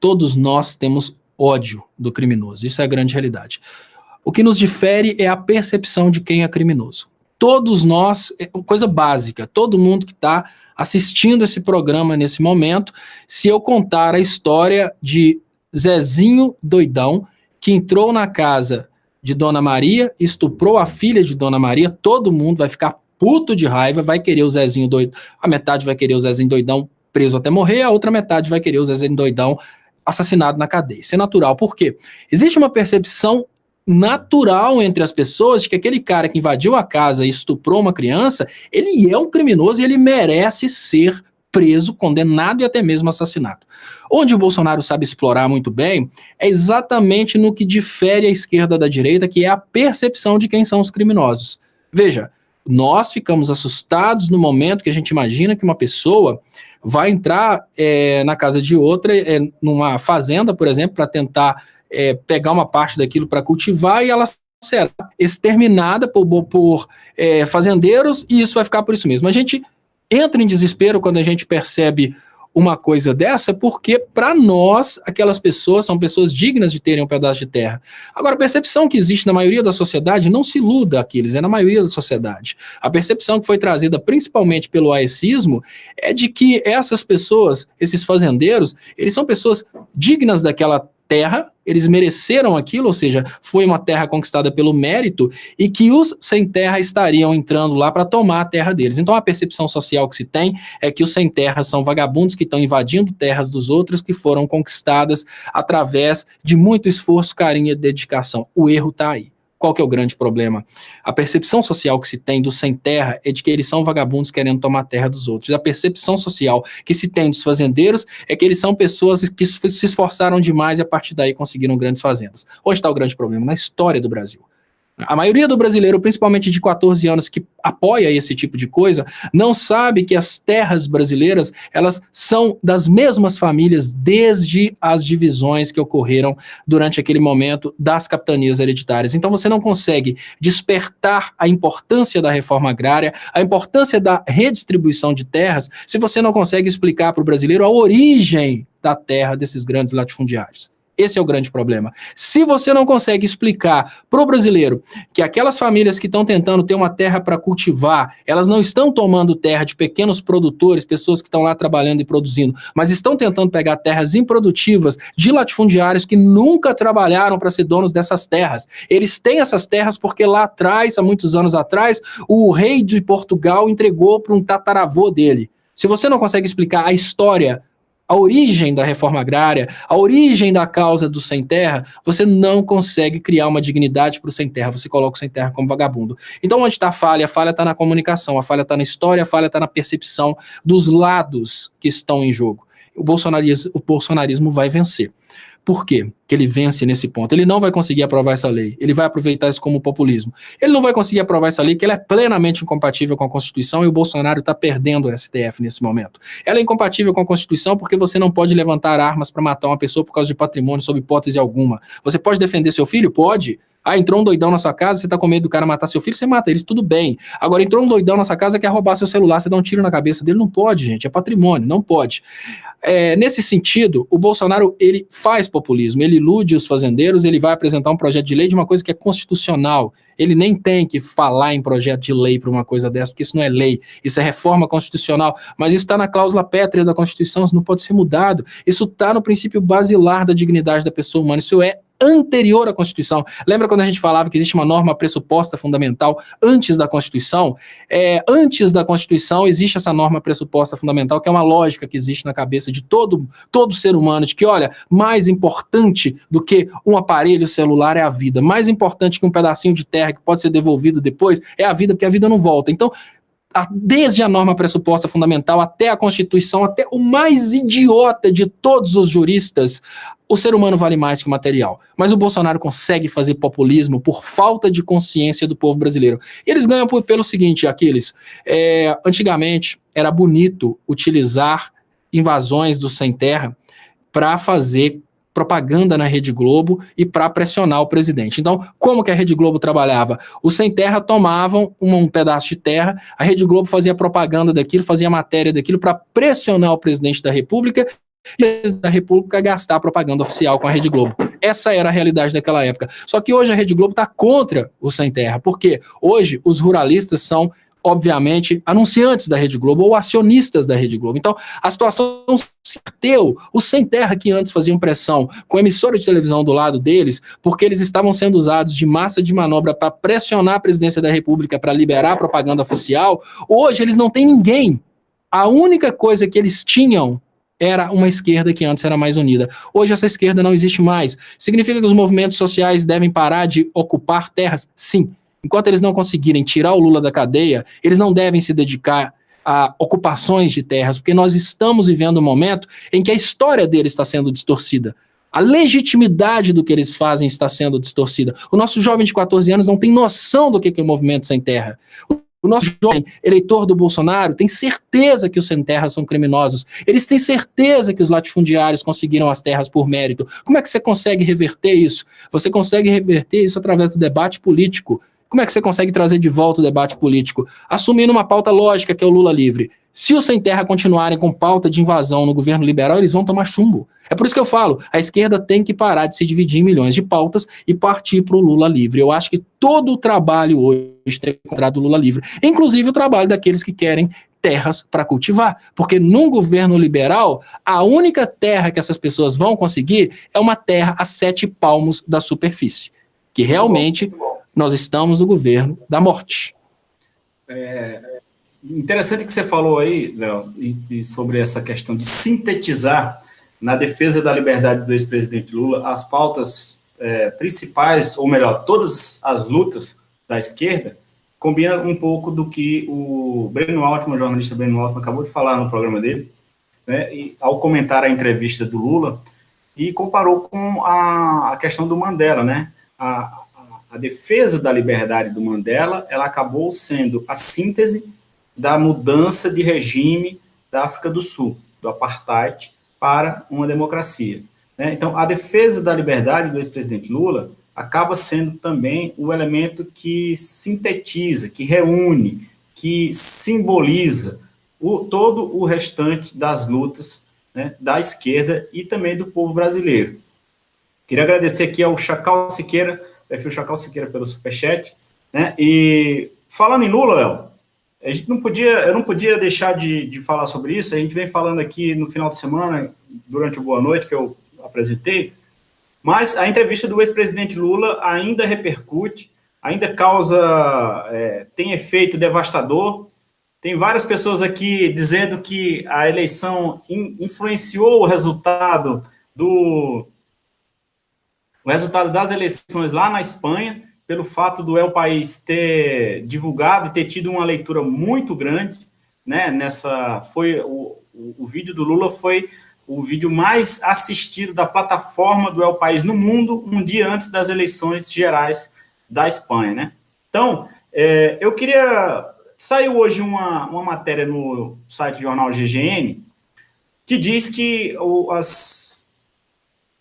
Todos nós temos ódio do criminoso, isso é a grande realidade. O que nos difere é a percepção de quem é criminoso. Todos nós, é uma coisa básica, todo mundo que está assistindo esse programa nesse momento, se eu contar a história de Zezinho Doidão, que entrou na casa de Dona Maria, estuprou a filha de Dona Maria, todo mundo vai ficar puto de raiva, vai querer o Zezinho Doidão, a metade vai querer o Zezinho Doidão preso até morrer, a outra metade vai querer o Zezinho Doidão assassinado na cadeia. Isso é natural. Por quê? Existe uma percepção natural entre as pessoas de que aquele cara que invadiu a casa e estuprou uma criança, ele é um criminoso e ele merece ser preso, condenado e até mesmo assassinado. Onde o Bolsonaro sabe explorar muito bem é exatamente no que difere a esquerda da direita, que é a percepção de quem são os criminosos. Veja, nós ficamos assustados no momento que a gente imagina que uma pessoa vai entrar na casa de outra, numa fazenda, por exemplo, para tentar pegar uma parte daquilo para cultivar, e ela será exterminada por fazendeiros, e isso vai ficar por isso mesmo. A gente entra em desespero quando a gente percebe uma coisa dessa, porque para nós, aquelas pessoas são pessoas dignas de terem um pedaço de terra. Agora, a percepção que existe na maioria da sociedade, não se iluda Aquiles, é na maioria da sociedade. A percepção que foi trazida principalmente pelo aecismo é de que essas pessoas, esses fazendeiros, eles são pessoas dignas daquela terra, eles mereceram aquilo, ou seja, foi uma terra conquistada pelo mérito, e que os sem terra estariam entrando lá para tomar a terra deles. Então a percepção social que se tem é que os sem terra são vagabundos que estão invadindo terras dos outros, que foram conquistadas através de muito esforço, carinho e dedicação. O erro está aí. Qual que é o grande problema? A percepção social que se tem do sem terra é de que eles são vagabundos querendo tomar a terra dos outros. A percepção social que se tem dos fazendeiros é que eles são pessoas que se esforçaram demais e a partir daí conseguiram grandes fazendas. Onde está o grande problema? Na história do Brasil. A maioria do brasileiro, principalmente de 14 anos, que apoia esse tipo de coisa, não sabe que as terras brasileiras, elas são das mesmas famílias desde as divisões que ocorreram durante aquele momento das capitanias hereditárias. Então você não consegue despertar a importância da reforma agrária, a importância da redistribuição de terras, se você não consegue explicar para o brasileiro a origem da terra desses grandes latifundiários. Esse é o grande problema. Se você não consegue explicar para o brasileiro que aquelas famílias que estão tentando ter uma terra para cultivar, elas não estão tomando terra de pequenos produtores, pessoas que estão lá trabalhando e produzindo, mas estão tentando pegar terras improdutivas de latifundiários que nunca trabalharam para ser donos dessas terras. Eles têm essas terras porque lá atrás, há muitos anos atrás, o rei de Portugal entregou para um tataravô dele. Se você não consegue explicar a história, a origem da reforma agrária, a origem da causa do sem terra, você não consegue criar uma dignidade para o sem terra, você coloca o sem terra como vagabundo. Então onde está a falha? A falha está na comunicação, a falha está na história, a falha está na percepção dos lados que estão em jogo. O bolsonarismo vai vencer. Por quê que ele vence nesse ponto? Ele não vai conseguir aprovar essa lei, ele vai aproveitar isso como populismo. Ele não vai conseguir aprovar essa lei, que ela é plenamente incompatível com a Constituição, e o Bolsonaro está perdendo o STF nesse momento. Ela é incompatível com a Constituição porque você não pode levantar armas para matar uma pessoa por causa de patrimônio, sob hipótese alguma. Você pode defender seu filho? Pode. Ah, entrou um doidão na sua casa, você tá com medo do cara matar seu filho, você mata eles, tudo bem. Agora, entrou um doidão na sua casa, quer roubar seu celular, você dá um tiro na cabeça dele, não pode, gente, é patrimônio, não pode. Nesse sentido, o Bolsonaro, ele faz populismo, ele ilude os fazendeiros, ele vai apresentar um projeto de lei de uma coisa que é constitucional. Ele nem tem que falar em projeto de lei para uma coisa dessa, porque isso não é lei, isso é reforma constitucional, mas isso está na cláusula pétrea da Constituição, isso não pode ser mudado, isso está no princípio basilar da dignidade da pessoa humana, isso é anterior à Constituição. Lembra quando a gente falava que existe uma norma pressuposta fundamental antes da Constituição? Antes da Constituição existe essa norma pressuposta fundamental, que é uma lógica que existe na cabeça de todo ser humano, de que, olha, mais importante do que um aparelho celular é a vida, mais importante que um pedacinho de terra que pode ser devolvido depois é a vida, porque a vida não volta. Então, desde a norma pressuposta fundamental até a Constituição, até o mais idiota de todos os juristas, o ser humano vale mais que o material. Mas o Bolsonaro consegue fazer populismo por falta de consciência do povo brasileiro. E eles ganham pelo seguinte, Aquiles, antigamente era bonito utilizar invasões do sem terra para fazer propaganda na Rede Globo e para pressionar o presidente. Então, como que a Rede Globo trabalhava? Os sem terra tomavam um pedaço de terra, a Rede Globo fazia propaganda daquilo, fazia matéria daquilo para pressionar o presidente da República e o presidente da República gastar a propaganda oficial com a Rede Globo. Essa era a realidade daquela época. Só que hoje a Rede Globo está contra o sem terra, porque hoje os ruralistas são, obviamente, anunciantes da Rede Globo ou acionistas da Rede Globo. Então, a situação se inverteu. Os sem terra que antes faziam pressão com emissora de televisão do lado deles, porque eles estavam sendo usados de massa de manobra para pressionar a presidência da República para liberar a propaganda oficial, hoje eles não têm ninguém. A única coisa que eles tinham era uma esquerda que antes era mais unida. Hoje essa esquerda não existe mais. Significa que os movimentos sociais devem parar de ocupar terras? Sim. Enquanto eles não conseguirem tirar o Lula da cadeia, eles não devem se dedicar a ocupações de terras, porque nós estamos vivendo um momento em que a história deles está sendo distorcida. A legitimidade do que eles fazem está sendo distorcida. O nosso jovem de 14 anos não tem noção do que é o movimento sem terra. O nosso jovem eleitor do Bolsonaro tem certeza que os sem terra são criminosos. Eles têm certeza que os latifundiários conseguiram as terras por mérito. Como é que você consegue reverter isso? Você consegue reverter isso através do debate político. Como é que você consegue trazer de volta o debate político? Assumindo uma pauta lógica, que é o Lula livre. Se os sem terra continuarem com pauta de invasão no governo liberal, eles vão tomar chumbo. É por isso que eu falo, a esquerda tem que parar de se dividir em milhões de pautas e partir para o Lula livre. Eu acho que todo o trabalho hoje tem que encontrar do Lula livre, inclusive o trabalho daqueles que querem terras para cultivar, porque num governo liberal, a única terra que essas pessoas vão conseguir é uma terra a 7 palmos da superfície, que realmente nós estamos no governo da morte. Interessante que você falou aí, Léo, e sobre essa questão de sintetizar na defesa da liberdade do ex-presidente Lula as pautas principais, ou melhor, todas as lutas da esquerda, combina um pouco do que o Breno Altman, o jornalista Breno Altman, acabou de falar no programa dele, né, e, ao comentar a entrevista do Lula, e comparou com a questão do Mandela, né? A defesa da liberdade do Mandela, ela acabou sendo a síntese da mudança de regime da África do Sul, do apartheid, para uma democracia, né? Então, a defesa da liberdade do ex-presidente Lula acaba sendo também o elemento que sintetiza, que reúne, que simboliza todo o restante das lutas, né, da esquerda e também do povo brasileiro. Queria agradecer aqui ao Chacal Siqueira, perfil Chacal Siqueira, pelo superchat, né? E falando em Lula, Léo, eu não podia deixar de falar sobre isso. A gente vem falando aqui no final de semana, durante o Boa Noite, que eu apresentei, mas a entrevista do ex-presidente Lula ainda repercute, ainda causa, tem efeito devastador. Tem várias pessoas aqui dizendo que a eleição influenciou o resultado das eleições lá na Espanha, pelo fato do El País ter divulgado e ter tido uma leitura muito grande, né? O vídeo do Lula foi o vídeo mais assistido da plataforma do El País no mundo, um dia antes das eleições gerais da Espanha, né? Então, eu queria... Saiu hoje uma matéria no site do jornal GGN que diz que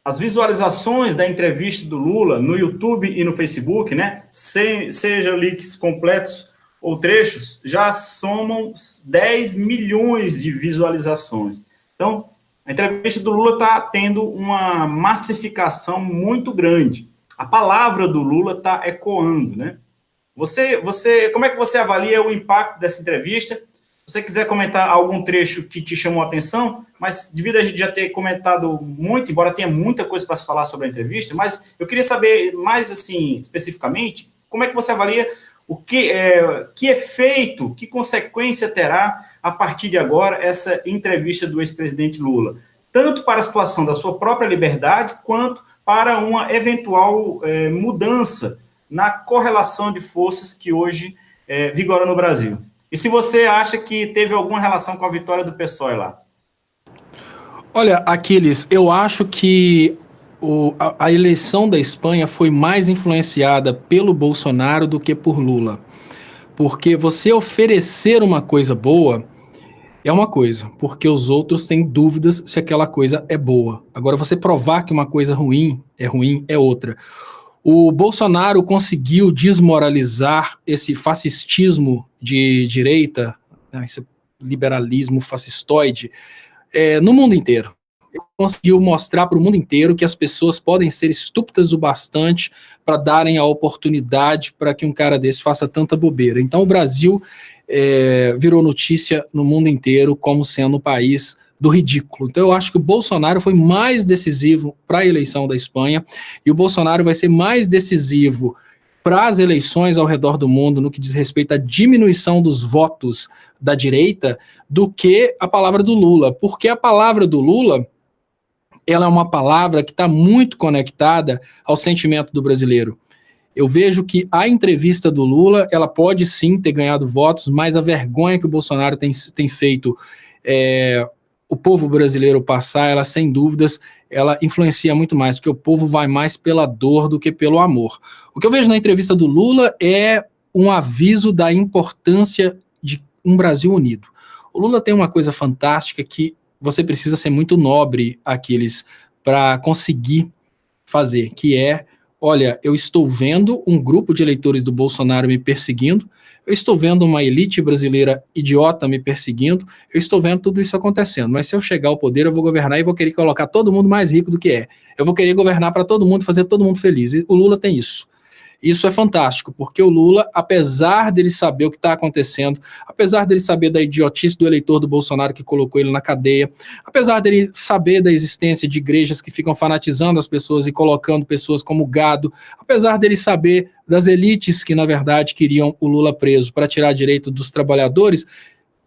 as visualizações da entrevista do Lula no YouTube e no Facebook, né, seja links completos ou trechos, já somam 10 milhões de visualizações. Então, a entrevista do Lula está tendo uma massificação muito grande. A palavra do Lula está ecoando, né? Como é que você avalia o impacto dessa entrevista? Se você quiser comentar algum trecho que te chamou a atenção, mas devido a gente já ter comentado muito, embora tenha muita coisa para se falar sobre a entrevista, mas eu queria saber mais, assim, especificamente, como é que você avalia que efeito, que consequência terá a partir de agora essa entrevista do ex-presidente Lula, tanto para a situação da sua própria liberdade, quanto para uma eventual mudança na correlação de forças que hoje vigora no Brasil. E se você acha que teve alguma relação com a vitória do PSOE lá? Olha, Aquiles, eu acho que a eleição da Espanha foi mais influenciada pelo Bolsonaro do que por Lula. Porque você oferecer uma coisa boa É uma coisa, porque os outros têm dúvidas se aquela coisa é boa. Agora, você provar que uma coisa ruim é outra. O Bolsonaro conseguiu desmoralizar esse fascistismo de direita, né, esse liberalismo fascistoide, no mundo inteiro. Ele conseguiu mostrar para o mundo inteiro que as pessoas podem ser estúpidas o bastante para darem a oportunidade para que um cara desse faça tanta bobeira. Então o Brasil virou notícia no mundo inteiro como sendo o país do ridículo. Então eu acho que o Bolsonaro foi mais decisivo para a eleição da Espanha, e o Bolsonaro vai ser mais decisivo para as eleições ao redor do mundo no que diz respeito à diminuição dos votos da direita do que a palavra do Lula, porque a palavra do Lula, ela é uma palavra que está muito conectada ao sentimento do brasileiro. Eu vejo que a entrevista do Lula, ela pode sim ter ganhado votos, mas a vergonha que o Bolsonaro tem feito o povo brasileiro passar, ela sem dúvidas, ela influencia muito mais, porque o povo vai mais pela dor do que pelo amor. O que eu vejo na entrevista do Lula é um aviso da importância de um Brasil unido. O Lula tem uma coisa fantástica que você precisa ser muito nobre, Aquiles, para conseguir fazer, que é: olha, eu estou vendo um grupo de eleitores do Bolsonaro me perseguindo, eu estou vendo uma elite brasileira idiota me perseguindo, eu estou vendo tudo isso acontecendo, mas se eu chegar ao poder, eu vou governar e vou querer colocar todo mundo mais rico do que é. Eu vou querer governar para todo mundo, fazer todo mundo feliz. E o Lula tem isso. Isso é fantástico, porque o Lula, apesar dele saber o que está acontecendo, apesar dele saber da idiotice do eleitor do Bolsonaro que colocou ele na cadeia, apesar dele saber da existência de igrejas que ficam fanatizando as pessoas e colocando pessoas como gado, apesar dele saber das elites que, na verdade, queriam o Lula preso para tirar direito dos trabalhadores,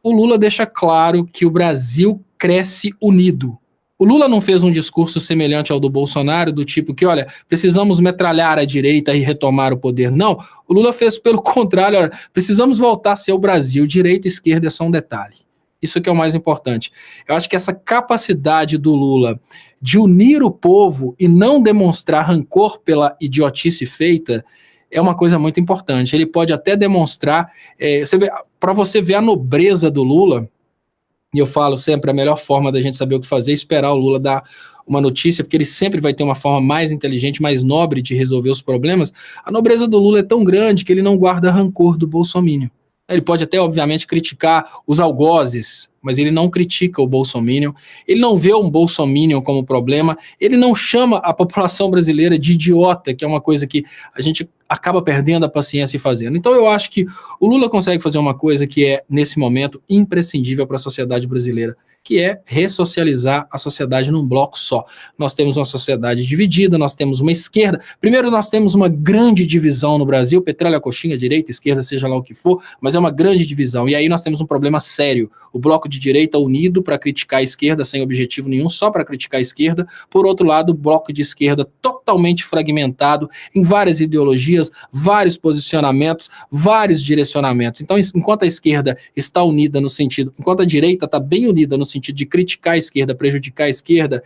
o Lula deixa claro que o Brasil cresce unido. O Lula não fez um discurso semelhante ao do Bolsonaro, do tipo que, olha, precisamos metralhar a direita e retomar o poder. Não, o Lula fez pelo contrário, olha, precisamos voltar a ser o Brasil, direita e esquerda é só um detalhe. Isso que é o mais importante. Eu acho que essa capacidade do Lula de unir o povo e não demonstrar rancor pela idiotice feita é uma coisa muito importante. Ele pode até demonstrar, para você ver a nobreza do Lula. E eu falo sempre, a melhor forma da gente saber o que fazer é esperar o Lula dar uma notícia, porque ele sempre vai ter uma forma mais inteligente, mais nobre de resolver os problemas. A nobreza do Lula é tão grande que ele não guarda rancor do bolsominion. Ele pode até, obviamente, criticar os algozes, mas ele não critica o bolsominion, ele não vê um bolsominion como problema, ele não chama a população brasileira de idiota, que é uma coisa que a gente acaba perdendo a paciência e fazendo. Então eu acho que o Lula consegue fazer uma coisa que é, nesse momento, imprescindível para a sociedade brasileira, que é ressocializar a sociedade num bloco só. Nós temos uma sociedade dividida, nós temos uma esquerda. Primeiro, nós temos uma grande divisão no Brasil, petróleo, coxinha, direita, esquerda, seja lá o que for, mas é uma grande divisão. E aí nós temos um problema sério. O bloco de direita unido para criticar a esquerda, sem objetivo nenhum, só para criticar a esquerda. Por outro lado, o bloco de esquerda totalmente fragmentado em várias ideologias, vários posicionamentos, vários direcionamentos. Então, enquanto a esquerda está unida no sentido, enquanto a direita está bem unida no sentido de criticar a esquerda, prejudicar a esquerda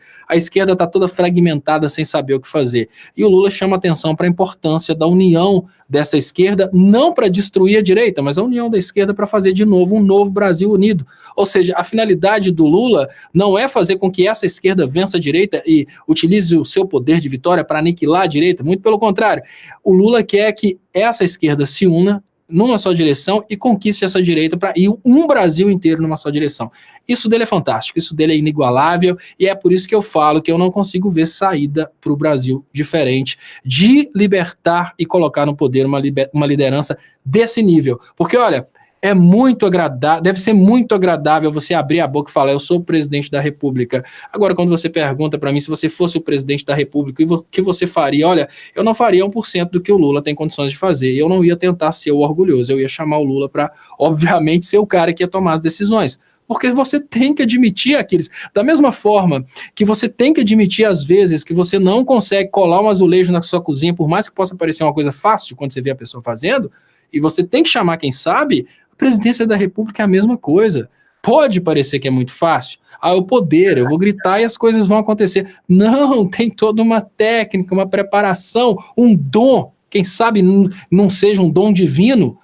está toda fragmentada sem saber o que fazer. E o Lula chama atenção para a importância da união dessa esquerda, não para destruir a direita, mas a união da esquerda para fazer de novo um novo Brasil unido. Ou seja, a finalidade do Lula não é fazer com que essa esquerda vença a direita e utilize o seu poder de vitória para aniquilar a direita, muito pelo contrário. O Lula quer que essa esquerda se una numa só direção e conquiste essa direita para ir um Brasil inteiro numa só direção. Isso dele é fantástico, isso dele é inigualável, e é por isso que eu falo que eu não consigo ver saída para o Brasil diferente de libertar e colocar no poder uma liderança desse nível. Porque, olha, é muito agradável, deve ser muito agradável você abrir a boca e falar: eu sou o presidente da República. Agora, quando você pergunta para mim se você fosse o presidente da República, o que você faria? Olha, eu não faria 1% do que o Lula tem condições de fazer. Eu não ia tentar ser o orgulhoso, eu ia chamar o Lula para, obviamente, ser o cara que ia tomar as decisões. Porque você tem que admitir, Aquiles, da mesma forma que você tem que admitir, às vezes, que você não consegue colar um azulejo na sua cozinha, por mais que possa parecer uma coisa fácil quando você vê a pessoa fazendo, e você tem que chamar quem sabe. A presidência da República é a mesma coisa. Pode parecer que é muito fácil. Ah, o poder, eu vou gritar e as coisas vão acontecer. Não, tem toda uma técnica, uma preparação, um dom. Quem sabe não seja um dom divino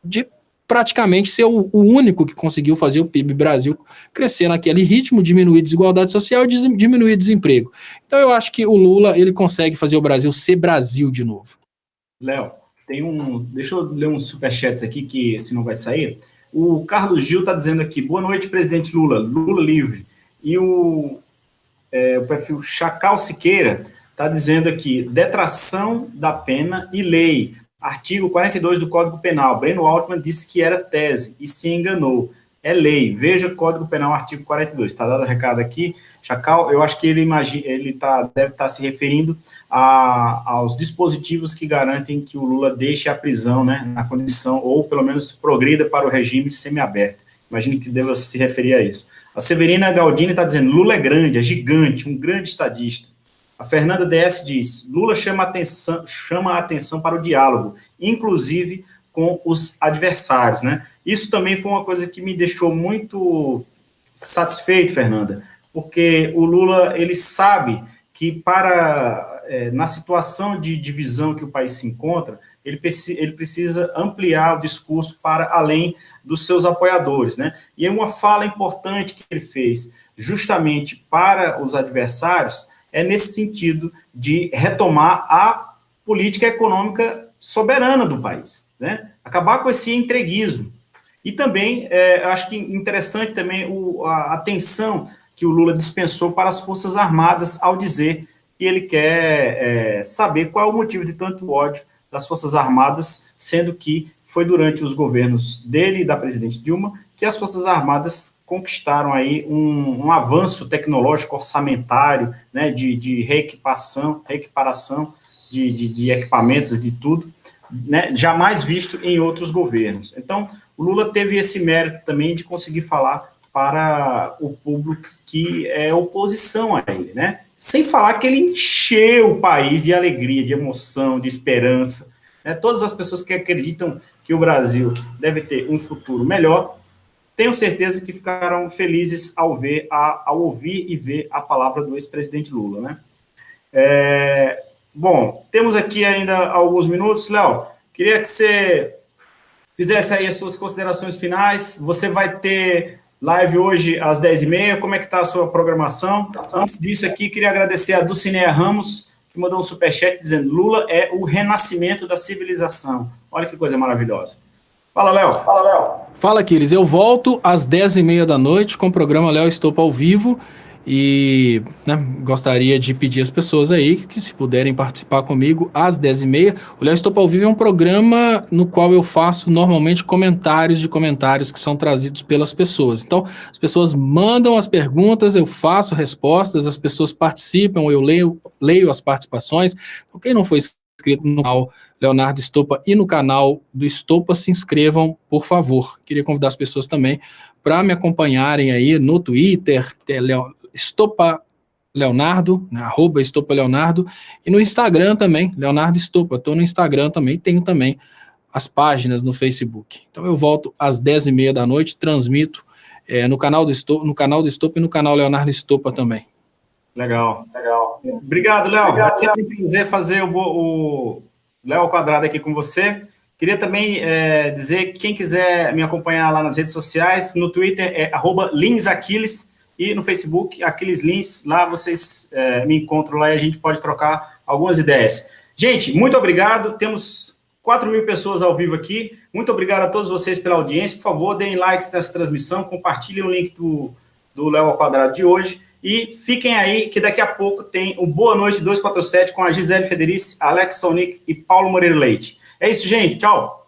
de praticamente ser o único que conseguiu fazer o PIB Brasil crescer naquele ritmo, diminuir desigualdade social e diminuir desemprego. Então eu acho que o Lula, ele consegue fazer o Brasil ser Brasil de novo. Léo, deixa eu ler uns superchats aqui, que senão vai sair. O Carlos Gil está dizendo aqui, boa noite, presidente Lula, Lula livre. E o perfil Chacal Siqueira está dizendo aqui, detração da pena e lei, artigo 42 do Código Penal. Breno Altman disse que era tese e se enganou. É lei, veja Código Penal, artigo 42. Está dado o recado aqui. Chacal, eu acho que ele deve estar se referindo aos dispositivos que garantem que o Lula deixe a prisão, né, na condição, ou pelo menos progrida para o regime semiaberto. Imagino que deva se referir a isso. A Severina Galdini está dizendo, Lula é grande, é gigante, um grande estadista. A Fernanda DS diz, Lula chama a atenção para o diálogo, inclusive com os adversários, né? Isso também foi uma coisa que me deixou muito satisfeito, Fernanda, porque o Lula, ele sabe que na situação de divisão que o país se encontra, ele precisa ampliar o discurso para além dos seus apoiadores, né? E é uma fala importante que ele fez, justamente para os adversários, é nesse sentido de retomar a política econômica soberana do país, né? Acabar com esse entreguismo. E também, acho que interessante também a atenção que o Lula dispensou para as Forças Armadas ao dizer que ele quer saber qual é o motivo de tanto ódio das Forças Armadas, sendo que foi durante os governos dele e da presidente Dilma que as Forças Armadas conquistaram aí um avanço tecnológico orçamentário, né, de reequiparação de equipamentos, de tudo, né, jamais visto em outros governos. Então, o Lula teve esse mérito também de conseguir falar para o público que é oposição a ele, né? Sem falar que ele encheu o país de alegria, de emoção, de esperança, né? Todas as pessoas que acreditam que o Brasil deve ter um futuro melhor, tenho certeza que ficaram felizes ao ouvir e ver a palavra do ex-presidente Lula, né? Bom, temos aqui ainda alguns minutos. Léo, queria que você fizesse aí as suas considerações finais. Você vai ter live hoje às 10h30. Como é que está a sua programação? Antes disso aqui, queria agradecer a Dulcinea Ramos, que mandou um superchat dizendo Lula é o renascimento da civilização. Olha que coisa maravilhosa. Fala, Léo. Fala, Aquiles. Eu volto às 10h30 da noite com o programa Léo Stoppa ao vivo. E gostaria de pedir às pessoas aí que, se puderem participar comigo às 10h30. O Léo Stoppa ao Vivo é um programa no qual eu faço normalmente comentários que são trazidos pelas pessoas. Então, as pessoas mandam as perguntas, eu faço respostas, as pessoas participam, eu leio as participações. Então, quem não foi inscrito no canal Leonardo Stoppa e no canal do Stoppa, se inscrevam, por favor. Queria convidar as pessoas também para me acompanharem aí no Twitter, Stoppa Leonardo, né, @Stoppa Leonardo, e no Instagram também, Leonardo Stoppa. Estou no Instagram também, tenho também as páginas no Facebook. Então eu volto às 10h30 da noite, transmito no canal do Stoppa e no canal Leonardo Stoppa também. Legal. Obrigado, Léo. É sempre um prazer fazer o Léo ao Quadrado aqui com você. Queria também dizer que quem quiser me acompanhar lá nas redes sociais, no Twitter é @LinsAquiles, e no Facebook, Aquiles Lins, lá vocês me encontram lá e a gente pode trocar algumas ideias. Gente, muito obrigado, temos 4.000 pessoas ao vivo aqui, muito obrigado a todos vocês pela audiência, por favor, deem likes nessa transmissão, compartilhem o link do Léo ao Quadrado de hoje, e fiquem aí que daqui a pouco tem o Boa Noite 247 com a Gisele Federici, Alex Sonic e Paulo Moreira Leite. É isso, gente, tchau!